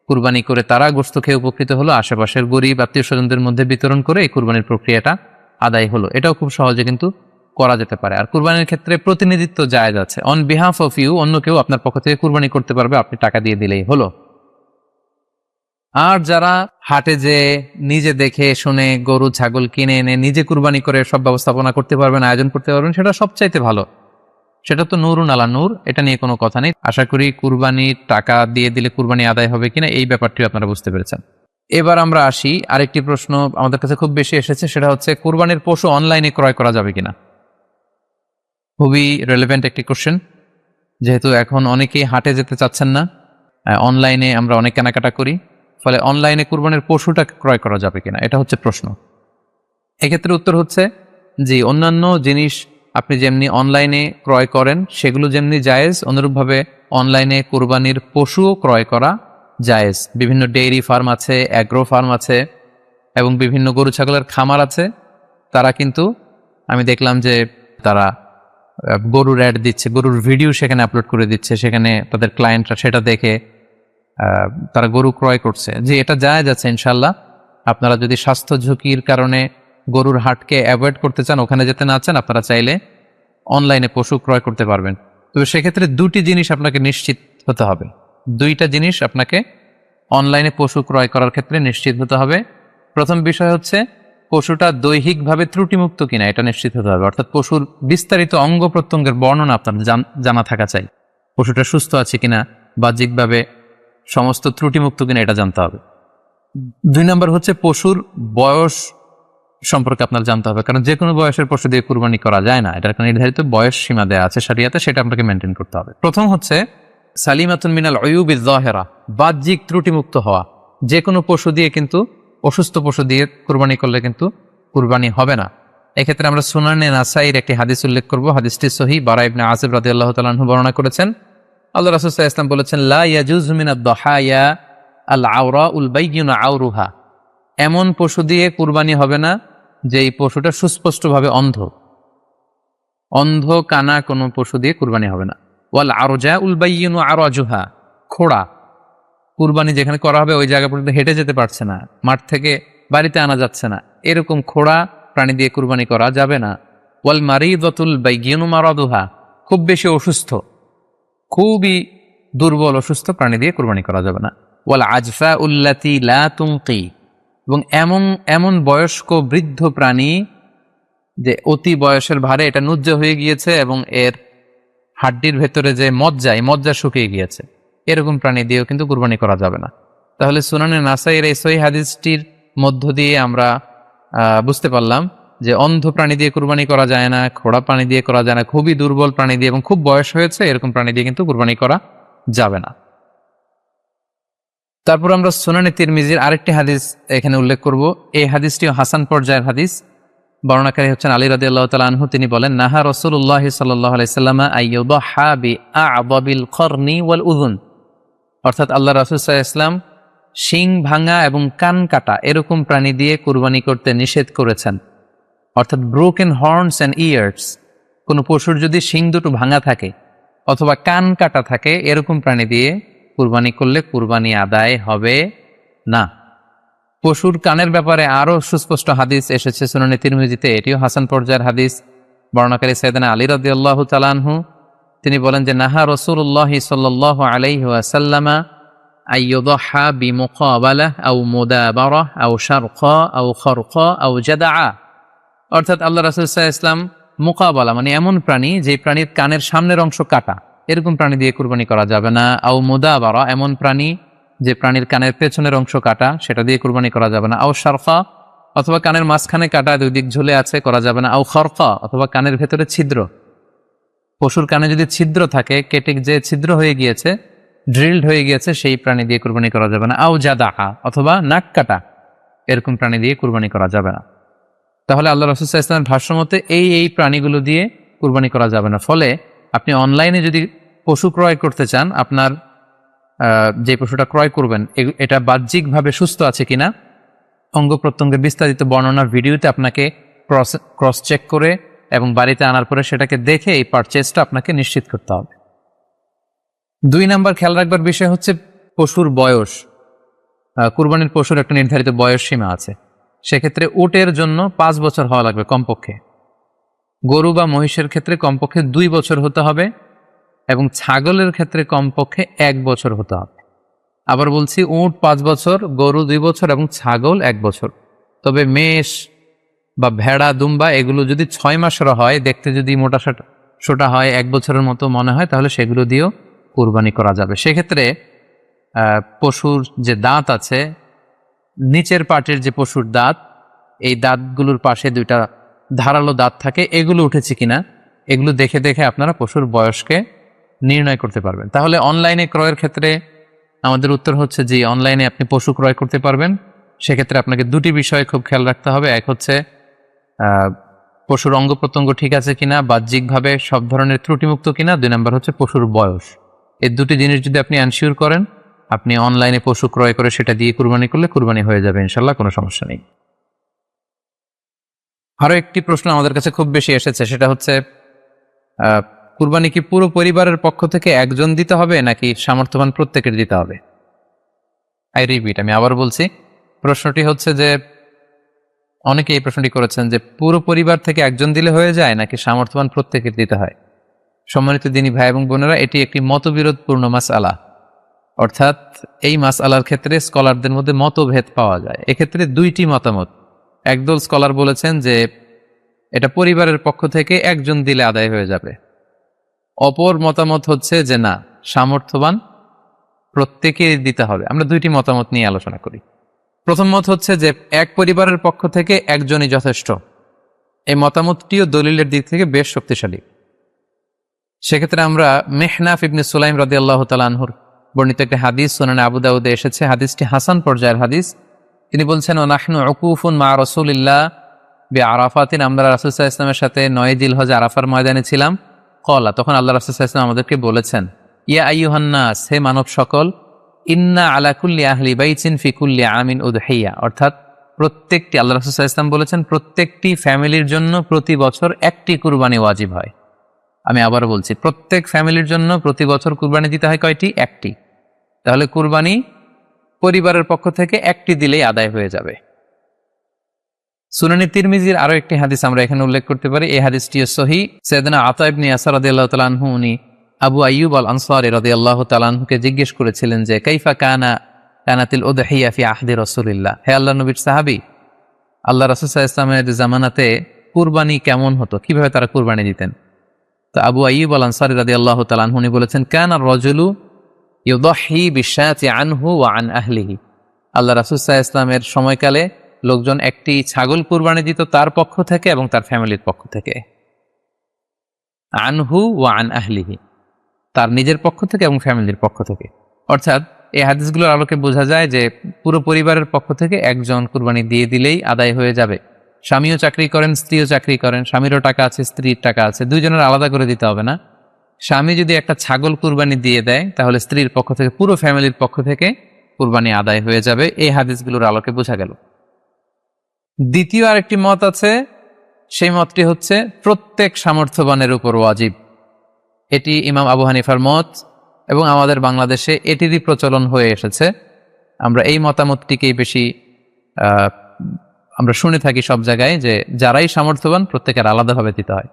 কুরবানি করে তারা গোশত খেয়ে উপকৃত হলো, আশেপাশের গরিব আত্মীয় স্বজনদের মধ্যে বিতরণ করে এই কুরবানির প্রক্রিয়াটা আদায় হলো। এটাও খুব সহজে কিন্তু করা যেতে পারে। আর কুরবানির ক্ষেত্রে প্রতিনিধিত্ব জায়েজ আছে। অন বিহাফ অফ ইউ অন্য কেউ আপনার পক্ষ থেকে কুরবানি করতে পারবে, আপনি টাকা দিয়ে দিলেই হলো। আর যারা হাটে যে নিজে দেখে শুনে গরু ছাগল কিনে এনে নিজে কুরবানি করে সব ব্যবস্থাপনা করতে পারবেন, আয়োজন করতে পারবেন, সেটা সবচাইতে ভালো। সেটা তো নূরুন আলা নূর, এটা নিয়ে কোনো কথা নেই। আশা করি কুরবানির টাকা দিয়ে দিলে কুরবানি আদায় হবে কিনা এই ব্যাপারটিও আপনারা বুঝতে পেরেছেন। এবার আমরা আসি, আরেকটি প্রশ্ন আমাদের কাছে খুব বেশি এসেছে, সেটা হচ্ছে কুরবানির পশু অনলাইনে ক্রয় করা যাবে কিনা। খুবই রেলেভেন্ট একটি কোশ্চেন, যেহেতু এখন অনেকেই হাটে যেতে চাচ্ছেন না, অনলাইনে আমরা অনেক কেনাকাটা করি, ফলে অনলাইনে কুরবানির পশুটা ক্রয় করা যাবে কিনা এটা হচ্ছে প্রশ্ন। এক্ষেত্রে উত্তর হচ্ছে যে অন্যান্য জিনিস আপনি যেমনি অনলাইনে ক্রয় করেন সেগুলো যেমনি জায়েজ, অনুরূপভাবে অনলাইনে কুরবানির পশুও ক্রয় করা জায়েজ। বিভিন্ন ডেইরি ফার্ম আছে, অ্যাগ্রো ফার্ম আছে এবং বিভিন্ন গরু ছাগলের খামার আছে। তারা কিন্তু আমি দেখলাম যে তারা গরুর অ্যাড দিচ্ছে, গরুর ভিডিও সেখানে আপলোড করে দিচ্ছে, সেখানে তাদের ক্লায়েন্টরা সেটা দেখে তারা গরু ক্রয় করছে। যে এটা জায়েজ আছে ইনশাল্লাহ। আপনারা যদি স্বাস্থ্য ঝুঁকির কারণে গরুর হাটকে অ্যাভয়েড করতে চান, ওখানে যেতে না চান, আপনারা চাইলে অনলাইনে পশু ক্রয় করতে পারবেন। তবে সেক্ষেত্রে দুটি জিনিস আপনাকে নিশ্চিত হতে হবে, দুইটা জিনিস আপনাকে অনলাইনে পশু ক্রয় করার ক্ষেত্রে নিশ্চিত হতে হবে। প্রথম বিষয় হচ্ছে পশুটা দৈহিকভাবে ত্রুটিমুক্ত কিনা এটা নিশ্চিত হতে হবে, অর্থাৎ পশুর বিস্তারিত অঙ্গ প্রত্যঙ্গের বর্ণনা আপনার জানা থাকা চাই। পশুটা সুস্থ আছে কিনা, বাহ্যিকভাবে সমস্ত ত্রুটিমুক্ত কিনা এটা জানতে হবে। 2 নম্বর হচ্ছে পশুর বয়স সম্পর্কে আপনার জানতে হবে, কারণ যে কোনো বয়সের পশু দিয়ে কুরবানি করা যায় না, এটার একটা নির্ধারিত বয়স সীমা দেওয়া আছে শরিয়াতে, সেটা আপনাকে মেনটেন করতে হবে। প্রথম হচ্ছে সালিমাতুন মিনাল উয়ুবিজ যাহিরা, বাহ্যিক ত্রুটিমুক্ত হওয়া। যে কোনো পশু দিয়ে কিন্তু, অসুস্থ পশু দিয়ে কুরবানি করলে কিন্তু কুরবানি হবে না। এক্ষেত্রে আমরা সুনানে নাসাইর একটি হাদিস উল্লেখ করব। হাদিসটি সহিহ, বারা ইবনে আযিব রাদিয়াল্লাহু তাআলা আনহু বর্ণনা করেছেন। আল্লাহ রাসূল সাল্লাল্লাহু আলাইহি ওয়াসাল্লাম বলেছেন, লা ইয়াজুজু মিনাদ দাহায়া আল আওরাউল বাইয়িনু আওরুহা, এমন পশু দিয়ে কুরবানি হবে না যে এই পশুটা সুস্পষ্টভাবে অন্ধ। অন্ধ কানা কোনো পশু দিয়ে কুরবানি হবে না। ওয়াল আরজাউল বাইয়িনু আরাজুহা, খোড়া, কুরবানি যেখানে করা হবে ওই জায়গা পর্যন্ত হেঁটে যেতে পারছে না, মাঠ থেকে বাড়িতে আনা যাচ্ছে না, এরকম খোড়া প্রাণী দিয়ে কুরবানি করা যাবে না। ওয়াল মারিদাতুল বাইয়িনু মারাদুহা, খুব বেশি অসুস্থ, খুবই দুর্বল অসুস্থ প্রাণী দিয়ে কুরবানি করা যাবে না। ওয়াল আজফা উল্লাতি লা তুনকি, এবং এমন বয়স্ক বৃদ্ধ প্রাণী যে অতি বয়সের ভারে এটা নুজ্জ হয়ে গিয়েছে এবং এর হাড্ডির ভেতরে যে মজ্জা শুকিয়ে গিয়েছে, এরকম প্রাণী দিয়েও কিন্তু কুরবানি করা যাবে না। তাহলে সুনানে নাসাইয়ের এই সহিহ হাদিসটির মধ্য দিয়ে আমরা বুঝতে পারলাম যে অন্ধ প্রাণী দিয়ে কুরবানি করা যায় না, খোড়া প্রাণী দিয়ে করা যায় না, খুবই দুর্বল প্রাণী দিয়ে এবং খুব বয়স হয়েছে এরকম প্রাণী দিয়ে কিন্তু কুরবানি করা যাবে না। তারপর আমরা সুনানে তিরমিজির আরেকটি হাদিস এখানে উল্লেখ করব। এই হাদিসটিও হাসান পর্যায়ের হাদিস। বর্ণনাকারী হচ্ছেন আলী রাদিয়াল্লাহু তাআলা আনহু। তিনি বলেন, নাহা রাসূলুল্লাহ সাল্লাল্লাহু আলাইহি সাল্লাম আইয়ুদহা বিআ'দাবিল করনি ওয়াল উযুন, অর্থাৎ আল্লাহ রাসূল সাল্লাল্লাহু আলাইহি ওয়াসাল্লাম শিং ভাঙা এবং কান কাটা এরকম প্রাণী দিয়ে কুরবানি করতে নিষেধ করেছেন। অর্থাৎ ব্রোকেন হর্নস অ্যান্ড ইয়ার্স, কোনো পশুর যদি শিং দুটো ভাঙা থাকে অথবা কান কাটা থাকে, এরকম প্রাণী দিয়ে কুরবানি করলে কুরবানি আদায় হবে না। পশুর কানের ব্যাপারে আরো সুস্পষ্ট হাদিস এসেছে সুনানে তিরমিজিতে, এটিও হাসান পর্যায়ের হাদিস। বর্ণনাকারী সাইয়েদনা আলী রাদিয়াল্লাহু তাআলা আনহু, তিনি বলেন যে নাহা রাসূলুল্লাহ সাল্লাল্লাহু আলাইহি ওয়াসাল্লাম আইয়ুদহা বিমুকাবালাহ আও মুদাবারাহ আও শারকা আও খারকা আও জাদআ, অর্থাৎ আল্লাহ রাসূল সাল্লাল্লাহু আলাইহি ওয়াসাল্লাম মুকাবালা মানে এমন প্রাণী যে প্রাণীর কানের সামনের অংশ কাটা, এরকম প্রাণী দিয়ে কুরবানি করা যাবে না। আও মুদাবারা, এমন প্রাণী যে প্রাণীর কানের পেছনের অংশ কাটা, সেটা দিয়ে কুরবানি করা যাবে না। আও শারকা, অথবা কানের মাঝখানে কাটা, দুই দিক ঝুলে আছে, করা যাবে না। আও খারকা, অথবা কানের ভেতরে ছিদ্র, পশুর কানে যদি ছিদ্র থাকে, কেটে যে ছিদ্র হয়ে গিয়েছে, ড্রিলড হয়ে গিয়েছে, সেই প্রাণী দিয়ে কুরবানি করা যাবে না। আও জাদাহা, অথবা নাক কাটা, এরকম প্রাণী দিয়ে কুরবানি করা যাবে না। তাহলে আল্লাহ রাসূল সাল্লাল্লাহু আলাইহি ওয়াসাল্লামের ভাষ্যমতে এই প্রাণীগুলো দিয়ে কুরবানি করা যাবে না। ফলে আপনি অনলাইনে যদি পশু ক্রয় করতে চান, আপনার যে পশুটা ক্রয় করবেন এটা বাহ্যিকভাবে সুস্থ আছে কিনা, অঙ্গ প্রত্যঙ্গের বিস্তারিত বর্ণনা ভিডিওতে আপনাকে ক্রস চেক করে এবং বাড়িতে আনার পরে সেটাকে দেখে এই পারচেজটা আপনাকে নিশ্চিত করতে হবে। 2 নাম্বার খেয়াল রাখবার বিষয় হচ্ছে পশুর বয়স। কুরবানির পশুর একটা নির্ধারিত বয়স সীমা আছে। সেক্ষেত্রে উটের জন্য 5 বছর হওয়া লাগবে কমপক্ষে, গরু বা মহিষের ক্ষেত্রে কমপক্ষে 2 বছর হতে হবে এবং ছাগলের ক্ষেত্রে কমপক্ষে 1 বছর হতে হবে। আবার বলছি, উট 5 বছর, গরু 2 বছর এবং ছাগল 1 বছর। তবে মেষ বা ভেড়া, দুম্বা এগুলো যদি 6 মাসের হয়, দেখতে যদি মোটা সোটা হয়, 1 বছরের মতো মনে হয়, তাহলে সেগুলো দিয়েও কুরবানি করা যাবে। সেক্ষেত্রে পশুর যে দাঁত আছে, নিচের পাটের যে পশুর দাঁত, এই দাঁতগুলোর পাশে 2টা ধারালো দাঁত থাকে, এগুলো উঠেছে কিনা এগুলো দেখে দেখে আপনারা পশুর বয়সকে নির্ণয় করতে পারবেন। তাহলে অনলাইনে ক্রয়ের ক্ষেত্রে আমাদের উত্তর হচ্ছে যে অনলাইনে আপনি পশু ক্রয় করতে পারবেন। সেক্ষেত্রে আপনাকে 2টি বিষয় খুব খেয়াল রাখতে হবে। এক হচ্ছে পশুর অঙ্গ প্রত্যঙ্গ ঠিক আছে কিনা, বাহ্যিকভাবে সব ধরনের ত্রুটিমুক্ত কিনা। 2 নম্বর হচ্ছে পশুর বয়স। এই 2টি জিনিস যদি আপনি এনশিওর করেন, আপনি অনলাইনে পশু ক্রয় করে সেটা দিয়ে কুরবানি করলে কুরবানি হয়ে যাবে ইনশাল্লাহ, কোনো সমস্যা নেই। আরো একটি প্রশ্ন আমাদের কাছে খুব বেশি এসেছে, সেটা হচ্ছে কুরবানি কি পুরো পরিবারের পক্ষ থেকে একজন দিতে হবে নাকি সামর্থ্যবান প্রত্যেকের দিতে হবে? আই রিপিট, আমি আবার বলছি, প্রশ্নটি হচ্ছে যে অনেকে এই প্রশ্নটি করেছেন যে পুরো পরিবার থেকে একজন দিলে হয়ে যায় নাকি সামর্থ্যবান প্রত্যেকের দিতে হয়। সম্মানিত দিনী ভাই এবং বোনেরা, এটি একটি মতবিরোধপূর্ণ মাসআলা, অর্থাৎ এই মাসআলার ক্ষেত্রে স্কলারদের মধ্যে মতভেদ পাওয়া যায়। এক্ষেত্রে দুইটি মতামত। একদল স্কলার বলেছেন যে এটা পরিবারের পক্ষ থেকে একজন দিলে আদায় হয়ে যাবে। অপর মতামত হচ্ছে যে না, সামর্থ্যবান প্রত্যেকেই দিতে হবে। আমরা দুইটি মতামত নিয়ে আলোচনা করি। প্রথম মত হচ্ছে যে এক পরিবারের পক্ষ থেকে একজনই যথেষ্ট। এই মতামতটিও দলিলের দিক থেকে বেশ শক্তিশালী। সেক্ষেত্রে আমরা মেহনাফ ইবনে সুলাইম রাদিয়াল্লাহু তাআলা আনহুর বর্ণিত একটি হাদিস সুনানে আবু দাউদে এসেছে, হাদিসটি হাসান পর্যায়ের হাদিস। তিনি বলছেন, ও নাহনু উকুফুন মা রাসূলিল্লাহ বিআরাফাতিন, আমরা রাসূল সাল্লাল্লাহু আলাইহি ওয়াসাল্লামের সাথে 9 জিলহজ আরাফার ময়দানে ছিলাম। ক্বালা, তখন আল্লাহ রাসূল সাল্লাল্লাহু আলাইহি ওয়াসাল্লাম আমাদেরকে বলেছেন, ইয়া আইয়ুহান নাস, হে মানব সকল, ইন্না আলা কুল্লি আহলি বাইতিন ফি কুল্লি আমিন উদহিয়া, অর্থাৎ প্রত্যেকটি, আল্লাহ রাসূল সাল্লাল্লাহু আলাইহি ওয়াসাল্লাম বলেছেন প্রত্যেকটি ফ্যামিলির জন্য প্রতি বছর একটি কুরবানি ওয়াজিব হয়। আমি আবার বলছি, প্রত্যেক ফ্যামিলির জন্য প্রতি বছর কুরবানি দিতে হয় কয়টি? একটি। তাহলে কুরবানি পরিবারের পক্ষ থেকে একটি দিলেই আদায় হয়ে যাবে। সুনানি তিরমিজির আরো একটি হাদিস আমরা এখানে উল্লেখ করতে পারি। এই হাদিসটিও সহিহ। সাইয়েদনা আতা ইবনে ইয়াসার রাদিয়াল্লাহু তাআলা আনহু, উনি আবু আইয়ুব আল আনসারী রাদিয়াল্লাহু তাআলা আনহুকে জিজ্ঞেস করেছিলেন যে কাইফা কানাতিল উদহিয়া ফি আহদি রাসূলিল্লাহ, হে আল্লাহর নবীর সাহাবী, আল্লাহ রাসূল সাল্লাল্লাহু আলাইহি ওয়াসাল্লামের জামানাতে কুরবানি কেমন হতো, কিভাবে তারা কুরবানি দিতেন? তো আবু আইয়ুব আল আনসারী রাদিয়াল্লাহু তাআলা আনহু উনি বলেছেন, কানা রাজুলু ইউদহি বিশাতি আনহু ওয়া আন আহলিহি, আল্লাহ রাসূল সাল্লাল্লাহু আলাইহি ওয়াসাল্লামের সময়কালে লোকজন একটি ছাগল কুরবানি দিত তার পক্ষ থেকে এবং তার ফ্যামিলির পক্ষ থেকে। আনহু ওয়া আন আহলিহি, তার নিজের পক্ষ থেকে এবং ফ্যামিলির পক্ষ থেকে। অর্থাৎ এই হাদিসগুলোর আলোকে বোঝা যায় যে পুরো পরিবারের পক্ষ থেকে একজন কুরবানি দিয়ে দিলেই আদায় হয়ে যাবে। স্বামীও চাকরি করেন, স্ত্রীও চাকরি করেন, স্বামীরও টাকা আছে, স্ত্রীর টাকা আছে, দুইজনের আলাদা করে দিতে হবে না। স্বামী যদি একটা ছাগল কুরবানি দিয়ে দেয় তাহলে স্ত্রীর পক্ষ থেকে, পুরো ফ্যামিলির পক্ষ থেকে কুরবানি আদায় হয়ে যাবে। এই হাদিসগুলোর আলোকে বোঝা গেল। দ্বিতীয় আরেকটি মত আছে, সেই মতটি হচ্ছে প্রত্যেক সামর্থ্যবানের উপর ওয়াজিব। এটি ইমাম আবু হানিফার মত এবং আমাদের বাংলাদেশে এটিরই প্রচলন হয়ে এসেছে। আমরা এই মতামতটিকেই বেশি আমরা শুনে থাকি সব জায়গায়, যে যারাই সামর্থ্যবান প্রত্যেকের আলাদাভাবে দিতে হয়।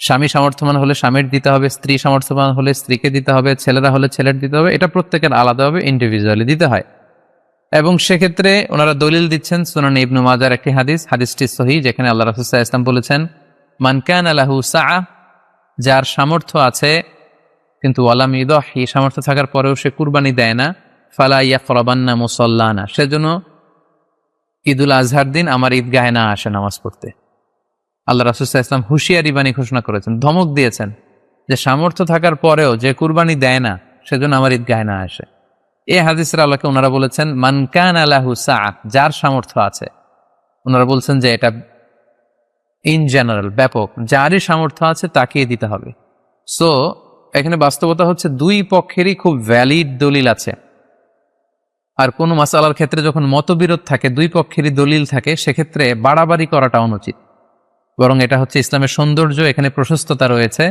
স্বামী সামর্থ্যবান হলে স্বামীর দিতে হবে, স্ত্রী সামর্থ্যবান হলে স্ত্রীকে দিতে হবে, ছেলেরা হলে ছেলের দিতে হবে। এটা প্রত্যেকের আলাদাভাবে ইন্ডিভিজুয়ালি দিতে হয়। এবং সেক্ষেত্রে ওনারা দলিল দিচ্ছেন সুনান ইবনু মাজার একটি হাদিস, হাদিসটি সহিহ, যেখানে আল্লাহ রাসূল সাল্লাল্লাহু আলাইহি ওয়াসাল্লাম বলেছেন, মান কানা লাহু সাআ, যার সামর্থ্য আছে কিন্তু ওয়ালাম ইউদহি, সামর্থ্য থাকার পরেও সে কুরবানি দেয় না, ফালা ইয়াকরাবান্না মুসাল্লানা, সেজন্য ঈদুল আজহার দিন আমার ঈদগাহে না আসে নামাজ পড়তে। আল্লাহ রাসূল সাল্লাল্লাহু আলাইহি ওয়াসাল্লাম হুঁশিয়ারি বাণী ঘোষণা করেছেন, ধমক দিয়েছেন যে সামর্থ্য থাকার পরেও যে কুরবানি দেয় না সেজন্য আমার ঈদগাহে না আসে। এই হাদিসের আলোকে ওনারা বলেছেন মান কানা লাহু সাআ, যার সামর্থ্য আছে। ওনারা বলছেন যে এটা ইন জেনারেল, ব্যাপক, যারই সামর্থ্য আছে তাকেই দিতে হবে। সো এখানে বাস্তবতা হচ্ছে দুই পক্ষেরই খুব ভ্যালিড দলিল আছে। আর কোনো মাসালার ক্ষেত্রে যখন মতবিরোধ থাকে, দুই পক্ষেরই দলিল থাকে, সেক্ষেত্রে বাড়াবাড়ি করাটা অনুচিত। বরং এটা হচ্ছে ইসলামের সৌন্দর্য, এখানে প্রশস্ততা রয়েছে।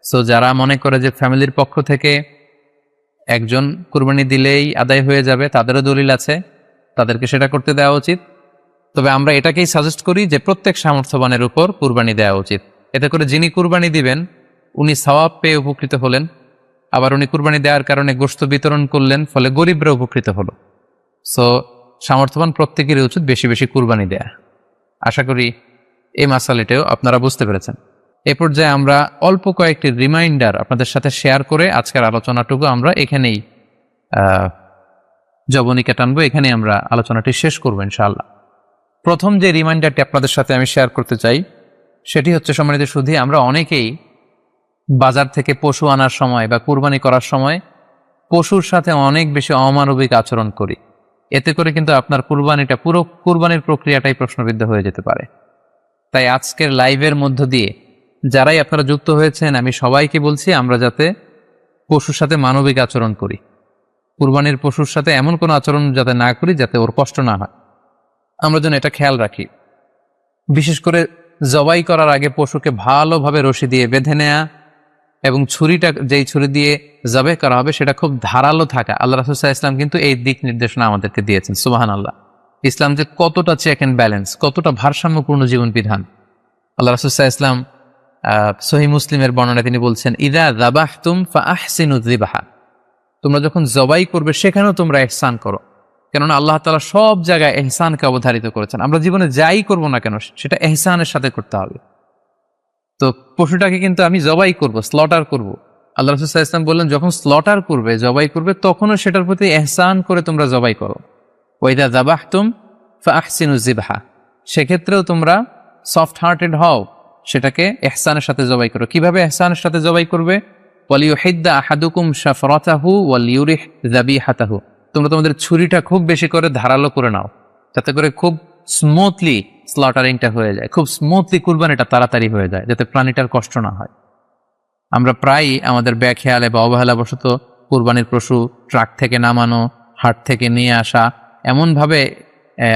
সো যারা মনে করে যে ফ্যামিলির পক্ষ থেকে একজন কুরবানি দিলেই আদায় হয়ে যাবে, তাদেরও দলিল আছে, তাদেরকে সেটা করতে দেওয়া উচিত। তবে আমরা এটাকেই সাজেস্ট করি যে প্রত্যেক সামর্থ্যবানের উপর কুরবানি দেওয়া উচিত। এতে করে যিনি কুরবানি দিবেন উনি সওয়াব পেয়ে উপকৃত হলেন, আবার উনি কুরবানি দেওয়ার কারণে গোশত বিতরণ করলেন, ফলে গরিবরা উপকৃত হলো। সো সামর্থ্যবান প্রত্যেকেরই উচিত বেশি বেশি কুরবানি দেয়া। আশা করি এই মাসালাটাও আপনারা বুঝতে পেরেছেন। এ পর্যায়ে আমরা অল্প কয়েকটি রিমাইন্ডার আপনাদের সাথে শেয়ার করে আজকের আলোচনাটুকু আমরা এখানেই জবনিকা টানবো, এখানে আমরা আলোচনাটি শেষ করবো ইনশাআল্লাহ। প্রথম যে রিমাইন্ডারটি আপনাদের সাথে আমি শেয়ার করতে চাই সেটি হচ্ছে, সম্মানিত সুধী, আমরা অনেকেই বাজার থেকে পশু আনার সময় বা কুরবানি করার সময় পশুর সাথে অনেক বেশি অমানবিক আচরণ করি। এতে করে কিন্তু আপনার কুরবানিটা, পুরো কুরবানির প্রক্রিয়াটাই প্রশ্নবিদ্ধ হয়ে যেতে পারে। তাই আজকের লাইভের মধ্য দিয়ে যারাই আপনারা যুক্ত হয়েছেন, আমি সবাইকে বলছি আমরা যাতে পশুর সাথে মানবিক আচরণ করি। কুরবানির পশুর সাথে এমন কোনো আচরণ যাতে না করি যাতে ওর কষ্ট না হয়, আমরা যেন এটা খেয়াল রাখি। বিশেষ করে জবাই করার আগে পশুকে ভালোভাবে রশি দিয়ে বেঁধে নেয়া এবং ছুরিটা যেই ছুরি দিয়ে জবাই করা হবে সেটা খুব ধারালো থাকা। আল্লাহ রাসূল সাল্লাল্লাহু আলাইহি ওয়াসাল্লাম কিন্তু এই দিক নির্দেশনা আমাদেরকে দিয়েছেন। সুবহানাল্লাহ। ইসলাম যে কতটা চেক অ্যান্ড ব্যালেন্স, কতটা ভারসাম্যপূর্ণ জীবন বিধান। আল্লাহ রাসূল সাল্লাল্লাহু আলাইহি ওয়াসাল্লাম সহিহ মুসলিমের বর্ণনায় তিনি বলছেন, ইযা যাবাহতুম ফাআহসিনুয যিবহা, তোমরা যখন জবাই করবে সেখানেও তোমরা ইহসান করো। কেননা আল্লাহ তাআলা সব জায়গায় ইহসানকে অবধারিত করেছেন। আমরা জীবনে যাই করব না কেন সেটা ইহসানের সাথে করতে হবে। তো পশুটাকে কিন্তু আমি জবাই করব, স্লটার করব, আল্লাহ রাসূল সাল্লাল্লাহু আলাইহি ওয়াসাল্লাম বললেন যখন স্লটার করবে, জবাই করবে, তখনও সেটার প্রতি ইহসান করে তোমরা জবাই করো। ওয়া ইযা যাবাহতুম ফাআহসিনুয যিবহা, সেক্ষেত্রেও তোমরা সফট হার্টেড হও, সেটাকে ইহসানের সাথে জবাই করো। কিভাবে ইহসানের সাথে জবাই করবে? ওয়ালিউহিদ্দা আহাদুকুম শাফরাতাহু ওয়ালিউরিহ যাবিহাতাহু, তোমরা তোমাদের ছুরিটা খুব বেশি করে ধারালো করে নাও, যাতে করে খুব স্মুথলি স্লটারিংটা হয়ে যায়, খুব স্মুথলি কুরবানিটা তাড়াতাড়ি হয়ে যায়, যাতে প্রাণীটার কষ্ট না হয়। আমরা প্রায়ই আমাদের ব্যাখেয়ালে বা অবহেলাবশত কুরবানির পশু ট্রাক থেকে নামানো, হাট থেকে নিয়ে আসা, এমনভাবে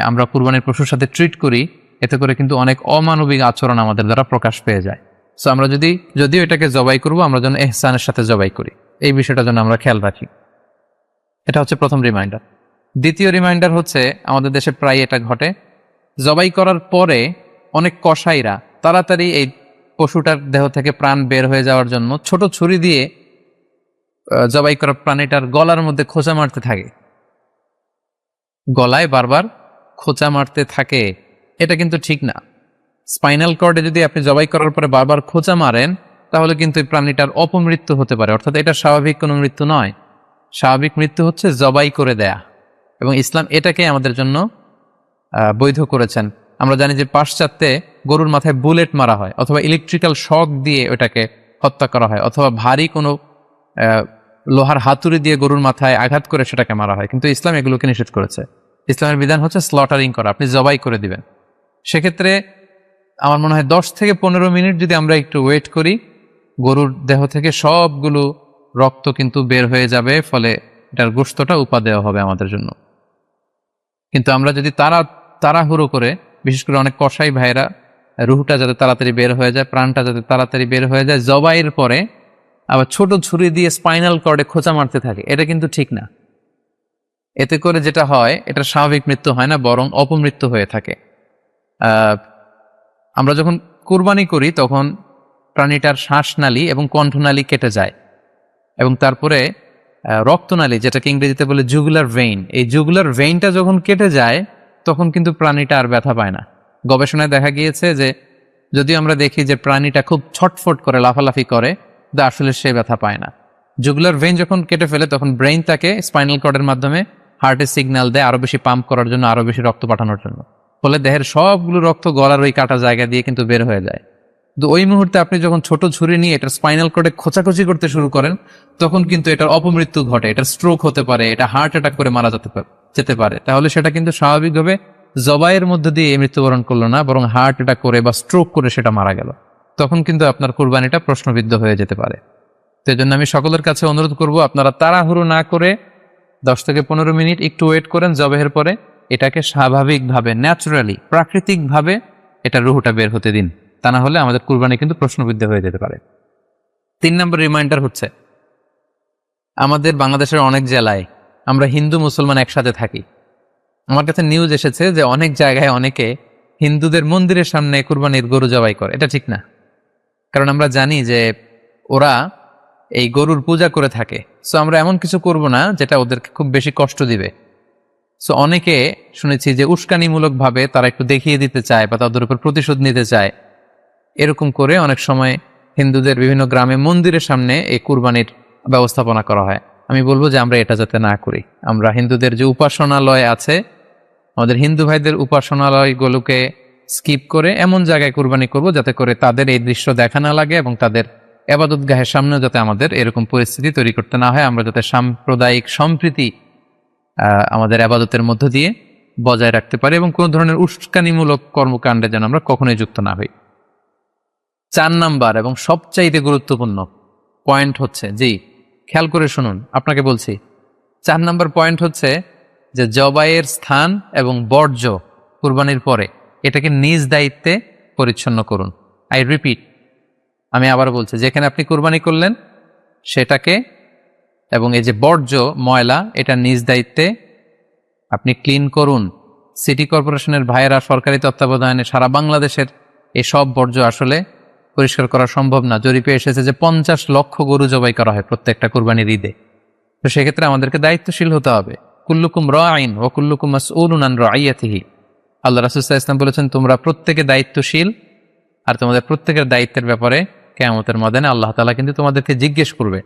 আমরা কুরবানির পশুর সাথে ট্রিট করি, এতে করে কিন্তু অনেক অমানবিক আচরণ আমাদের দ্বারা প্রকাশ পেয়ে যায়। সো আমরা যদিও এটাকে জবাই করব, আমরা যেন ইহসানের সাথে জবাই করি, এই বিষয়টা যেন আমরা খেয়াল রাখি। এটা হচ্ছে প্রথম রিমাইন্ডার। দ্বিতীয় রিমাইন্ডার হচ্ছে, আমাদের দেশে প্রায় এটা ঘটে, জবাই করার পরে অনেক কসাইরা তাড়াতাড়ি এই পশুটার দেহ থেকে প্রাণ বের হয়ে যাওয়ার জন্য ছোট ছুরি দিয়ে জবাই করা প্রাণীটার গলার মধ্যে খোঁচা মারতে থাকে, গলায় বারবার খোঁচা মারতে থাকে। এটা কিন্তু ঠিক না। স্পাইনাল কর্ডে যদি আপনি জবাই করার পরে বারবার খোঁচা মারেন, তাহলে কিন্তু এই প্রাণীটার অপমৃত্যু হতে পারে, অর্থাৎ এটা স্বাভাবিক কোনো মৃত্যু নয়। স্বাভাবিক মৃত্যু হচ্ছে জবাই করে দেয়া, এবং ইসলাম এটাকে আমাদের জন্য বৈধ করেছেন। আমরা জানি যে পাশ্চাত্যে গরুর মাথায় বুলেট মারা হয়, অথবা ইলেকট্রিক্যাল শক দিয়ে ওটাকে হত্যা করা হয়, অথবা ভারী কোনো লোহার হাতুড়ি দিয়ে গরুর মাথায় আঘাত করে সেটাকে মারা হয়। কিন্তু ইসলাম এগুলোকে নিষেধ করেছে। ইসলামের বিধান হচ্ছে স্লটারিং করা, আপনি জবাই করে দিবেন। সেক্ষেত্রে আমার মনে হয় 10 থেকে 15 মিনিট যদি আমরা একটু ওয়েট করি, গরুর দেহ থেকে সবগুলো রক্ত কিন্তু বের হয়ে যাবে, ফলে এটার গোশতটা উপাদেয় হবে আমাদের জন্য। কিন্তু আমরা যদি তাড়াহুড়ো করে, বিশেষ করে অনেক কসাই ভাইরা রুহটা যাতে তাড়াতাড়ি বের হয়ে যায়, প্রাণটা যাতে তাড়াতাড়ি বের হয়ে যায়, জবাইয়ের পরে আবার ছোট ছুরি দিয়ে স্পাইনাল কর্ডে খোঁচা মারতে থাকে, এটা কিন্তু ঠিক না। এতে করে যেটা হয়, এটা স্বাভাবিক মৃত্যু হয় না, বরং অপমৃত্যু হয়ে থাকে। আমরা যখন কুরবানি করি তখন প্রাণীটার শ্বাসনালী এবং কণ্ঠনালী কেটে যায়, এবং তারপরে রক্তনালী, যেটাকে ইংরেজিতে বলে জুগুলার ভেইন, এই জুগুলার ভেইনটা যখন কেটে যায় তখন কিন্তু প্রাণীটা আর ব্যথা পায় না। গবেষণায় দেখা গিয়েছে যে যদিও আমরা দেখি যে প্রাণীটা খুব ছটফট করে, লাফালাফি করে, কিন্তু আসলে সে ব্যথা পায় না। জুগুলার ভেইন যখন কেটে ফেলে তখন ব্রেইন তাকে স্পাইনাল কর্ডের মাধ্যমে হার্টে সিগন্যাল দেয় আরো বেশি পাম্প করার জন্য, আরো বেশি রক্ত পাঠানোর জন্য, ফলে দেহের সবগুলো রক্ত গলার ওই কাটা জায়গা দিয়ে কিন্তু বের হয়ে যায়। তো ওই মুহূর্তে আপনি যখন ছোট ছুরি নিয়ে এটার স্পাইনাল কর্ডে খোঁচাখুচি করতে শুরু করেন, তখন কিন্তু এটার অপমৃত্যু ঘটে, এটার স্ট্রোক হতে পারে, এটা হার্ট অ্যাটাক করে মারা যেতে পারে। তাহলে সেটা কিন্তু স্বাভাবিকভাবে জবাইয়ের মধ্যে দিয়ে মৃত্যুবরণ করলো না, বরং হার্ট অ্যাটাক করে বা স্ট্রোক করে সেটা মারা গেল। তখন কিন্তু আপনার কুরবানিটা প্রশ্নবিদ্ধ হয়ে যেতে পারে। তো এই জন্য আমি সকলের কাছে অনুরোধ করব, আপনারা তাড়াহুড়ো না করে 10 থেকে 15 মিনিট একটু ওয়েট করেন জবাইয়ের পরে, এটাকে স্বাভাবিকভাবে, ন্যাচারালি, প্রাকৃতিকভাবে এটা রুহটা বের হতে দিন। তা না হলে আমাদের কুরবানি কিন্তু প্রশ্নবিদ্ধ হয়ে যেতে পারে। 3 নম্বর রিমাইন্ডার হচ্ছে, আমাদের বাংলাদেশের অনেক জেলায় আমরা হিন্দু মুসলমান একসাথে থাকি। আমার কাছে নিউজ এসেছে যে অনেক জায়গায় অনেকে হিন্দুদের মন্দিরের সামনে কুরবানির গরু জবাই করে। এটা ঠিক না, কারণ আমরা জানি যে ওরা এই গরুর পূজা করে থাকে। সো আমরা এমন কিছু করব না যেটা ওদেরকে খুব বেশি কষ্ট দিবে। সো অনেকে শুনেছি যে উস্কানিমূলকভাবে তারা একটু দেখিয়ে দিতে চায় বা তাদের উপর প্রতিশোধ নিতে চায়, এরকম করে অনেক সময় হিন্দুদের বিভিন্ন গ্রামে মন্দিরের সামনে এই কুরবানির ব্যবস্থাপনা করা হয়। আমি বলবো যে আমরা এটা যাতে না করি। আমরা হিন্দুদের যে উপাসনালয় আছে, আমাদের হিন্দু ভাইদের উপাসনালয়গুলোকে স্কিপ করে এমন জায়গায় কুরবানি করব যাতে করে তাদের এই দৃশ্য দেখা না লাগে, এবং তাদের ইবাদতগাহের সামনে যাতে আমাদের এরকম পরিস্থিতি তৈরি করতে না হয়। আমরা যাতে সাম্প্রদায়িক সম্প্রীতি আমাদের ইবাদতের মধ্য দিয়ে বজায় রাখতে পারি, এবং কোনো ধরনের উস্কানিমূলক কর্মকাণ্ডে যেন আমরা কখনোই যুক্ত না হই। 4 নাম্বার এবং সবচাইতে গুরুত্বপূর্ণ পয়েন্ট হচ্ছে, জি খেয়াল করে শুনুন, আপনাকে বলছি, 4 নম্বর পয়েন্ট হচ্ছে যে জবাইয়ের স্থান এবং বর্জ্য কুরবানির পরে এটাকে নিজ দায়িত্বে পরিচ্ছন্ন করুন। আই রিপিট, আমি আবার বলছি, যেখানে আপনি কুরবানি করলেন সেটাকে এবং এই যে বর্জ্য ময়লা এটা নিজ দায়িত্বে আপনি ক্লিন করুন। সিটি কর্পোরেশনের ভাইয়েরা সরকারি তত্ত্বাবধানে সারা বাংলাদেশের এই সব বর্জ্য আসলে পরিষ্কার করা সম্ভব না। জরিপে এসেছে যে 50 লক্ষ গরু জবাই করা হয় প্রত্যেকটা কুরবানির ঈদে। তো সেক্ষেত্রে আমাদেরকে দায়িত্বশীল হতে হবে। কুল্লুকুম রাঈন ওয়া কুল্লুকুম মাসউলুন আন রাইয়াতিহি। আল্লাহ রাসূল সাল্লাল্লাহু আলাইহি ওয়াসাল্লাম বলেছেন, তোমরা প্রত্যেকে দায়িত্বশীল আর তোমাদের প্রত্যেকের দায়িত্বের ব্যাপারে কিয়ামতের ময়দানে আল্লাহ তাআলা কিন্তু তোমাদেরকে জিজ্ঞেস করবে।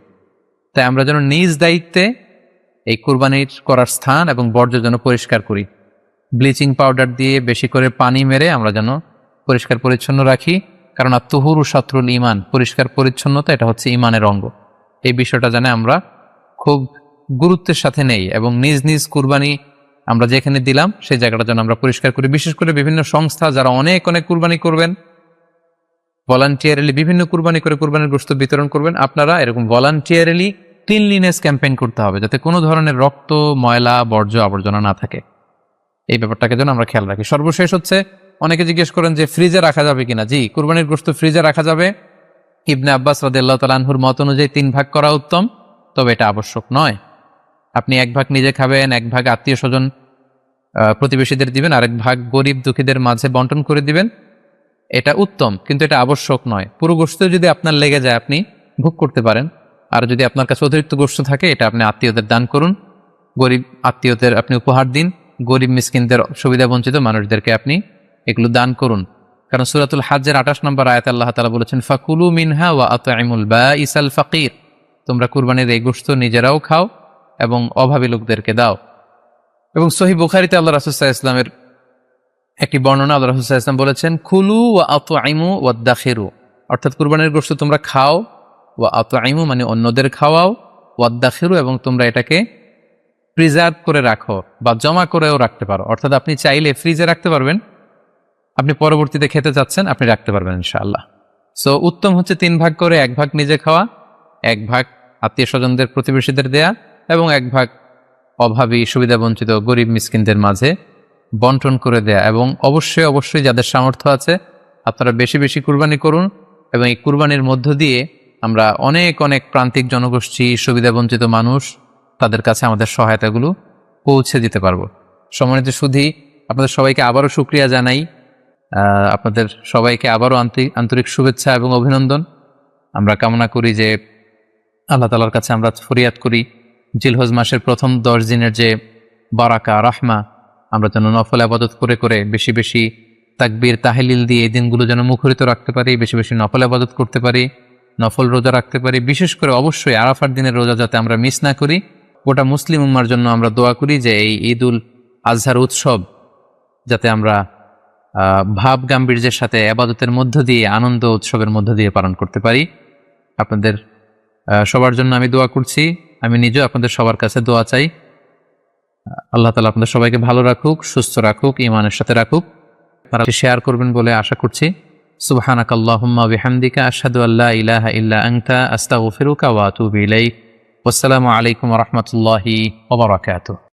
তাই আমরা যেন নিজ দায়িত্বে এই কুরবানির করার স্থান এবং বর্জ্য যেন পরিষ্কার করি। ব্লিচিং পাউডার দিয়ে বেশি করে পানি মেরে আমরা যেন পরিষ্কার পরিচ্ছন্ন রাখি, কারণ আত-তুহুরু শাতরুল ঈমান, পরিষ্কার পরিচ্ছন্নতা এটা হচ্ছে ঈমানের অঙ্গ। এই বিষয়টা যেন আমরা খুব গুরুত্বের সাথে নেই এবং নিজ নিজ কুরবানি আমরা যেখানে দিলাম সেই জায়গাটা যেন আমরা পরিষ্কার করি। বিশেষ করে বিভিন্ন সংস্থা যারা অনেক অনেক কুরবানি করবেন, ভলান্টিয়ারলি বিভিন্ন কুরবানি করে কুরবানির গোশত বিতরণ করবেন, আপনারা এরকম ভলান্টিয়ারলি ক্লিনলিনেস ক্যাম্পেইন করতে হবে, যাতে কোনো ধরনের রক্ত, ময়লা, বর্জ্য, আবর্জনা না থাকে। এই ব্যাপারটাকে যেন আমরা খেয়াল রাখি। সর্বশেষ হচ্ছে, অনেকে জিজ্ঞেস করেন যে ফ্রিজে রাখা যাবে কিনা। জি, কুরবানির গোশত ফ্রিজে রাখা যাবে। ইবনে আব্বাস রাদিয়াল্লাহু তাআলা আনহুর মত অনুযায়ী 3 ভাগ করা উত্তম, তবে এটা আবশ্যক নয়। আপনি 1 ভাগ নিজে খাবেন, 1 ভাগ আত্মীয় স্বজন প্রতিবেশীদের দিবেন, আরেক ভাগ গরিব দুঃখীদের মাঝে বন্টন করে দিবেন। এটা উত্তম, কিন্তু এটা আবশ্যক নয়। পুরো গোশত যদি আপনার লেগে যায় আপনি ভোগ করতে পারেন, আর যদি আপনার কাছে অতিরিক্ত গোশত থাকে এটা আপনি আত্মীয়দের দান করুন, গরিব আত্মীয়দের আপনি উপহার দিন, গরিব মিসকিনদের, সুবিধা বঞ্চিত মানুষদেরকে আপনি এগুলো দান করুন। কারণ সূরাতুল হজ্জের 28 নম্বর আয়াতে আল্লাহ তাআলা বলেছেন, ফাকুলু মিনহা ওয়া আত'ইমুল বাঈসাল ফাকির। তোমরা কুরবানির এই গোশত নিজেরাও খাও এবং অভাবী লোকদেরকে দাও। এবং সহিহ বুখারীতে আল্লাহ রাসূল সাল্লাল্লাহু আলাইহি ওয়াসাল্লামের একটি বর্ণনা, আল্লাহ রাসূল সাল্লাল্লাহু আলাইহি ওয়াসাল্লাম বলেছেন, কুলু ওয়া আত'ইমু ওয়াদ্দাখিরু। অর্থাৎ কুরবানির গোশত তোমরা খাও, ওয়া আত'ইমু মানে অন্যদের খাওয়াও, ওয়াদ্দাখিরু এবং তোমরা এটাকে প্রিজার্ভ করে রাখো বা জমা করেও রাখতে পারো। অর্থাৎ আপনি চাইলে ফ্রিজে রাখতে পারবেন, আপনি পরবর্তীতে খেতে চাচ্ছেন আপনি রাখতে পারবেন ইনশাআল্লাহ। সো উত্তম হচ্ছে 3 ভাগ করে 1 ভাগ নিজে খাওয়া, 1 ভাগ আত্মীয় স্বজনদের, প্রতিবেশীদের দেয়া এবং 1 ভাগ অভাবী, সুবিধা বঞ্চিত, গরিব মিসকিনদের মাঝে বন্টন করে দেয়া। এবং অবশ্যই অবশ্যই যাদের সামর্থ্য আছে আপনারা বেশি বেশি কুরবানি করুন, এবং এই কুরবানির মধ্য দিয়ে আমরা অনেক অনেক প্রান্তিক জনগোষ্ঠী, সুবিধা বঞ্চিত মানুষ, তাদের কাছে আমাদের সহায়তাগুলো পৌঁছে দিতে পারবো। সম্মানিত সুধী, আপনাদের সবাইকে আবারও শুকরিয়া জানাই, আপনাদের সবাইকে আবারও আন্তরিক শুভেচ্ছা এবং অভিনন্দন। আমরা কামনা করি যে আল্লাহ তাআলার কাছে আমরা ফরিয়াদ করি জিলহজ মাসের প্রথম 10 দিনের যে বারাকা, রাহমা, আমরা যেন নফল ইবাদত করে করে বেশি বেশি তাকবীর, তাহলিল দিয়ে এই দিনগুলো যেন মুখরিত রাখতে পারি, বেশি বেশি নফল ইবাদত করতে পারি, নফল রোজা রাখতে পারি। বিশেষ করে অবশ্যই আরাফার দিনের রোজা যাতে আমরা মিস না করি। গোটা মুসলিম উম্মার জন্য আমরা দোয়া করি যে এই ঈদুল আজহার উৎসব যাতে আমরা ভাব গাম্ভীর্যের সাথে ইবাদতের মধ্য দিয়ে, আনন্দ উৎসবের মধ্য দিয়ে পালন করতে পারি। আপনাদের সবার জন্য আমি দোয়া করছি, আমি নিজেও আপনাদের সবার কাছে দোয়া চাই। আল্লাহ তাআলা আপনাদের সবাইকে ভালো রাখুক, সুস্থ রাখুক, ঈমানের সাথে রাখুক। আপনারা শেয়ার করবেন বলে আশা করছি। সুবহানাকাল্লাহুম্মা ওয়া বিহামদিকা আশহাদু আল্লা ইলাহা ইল্লা আনতা আস্তাগফিরুকা ওয়া আতুবু ইলাইক। ওয়াসসালামু আলাইকুম ওয়া রাহমাতুল্লাহি ওয়া বারাকাতুহু।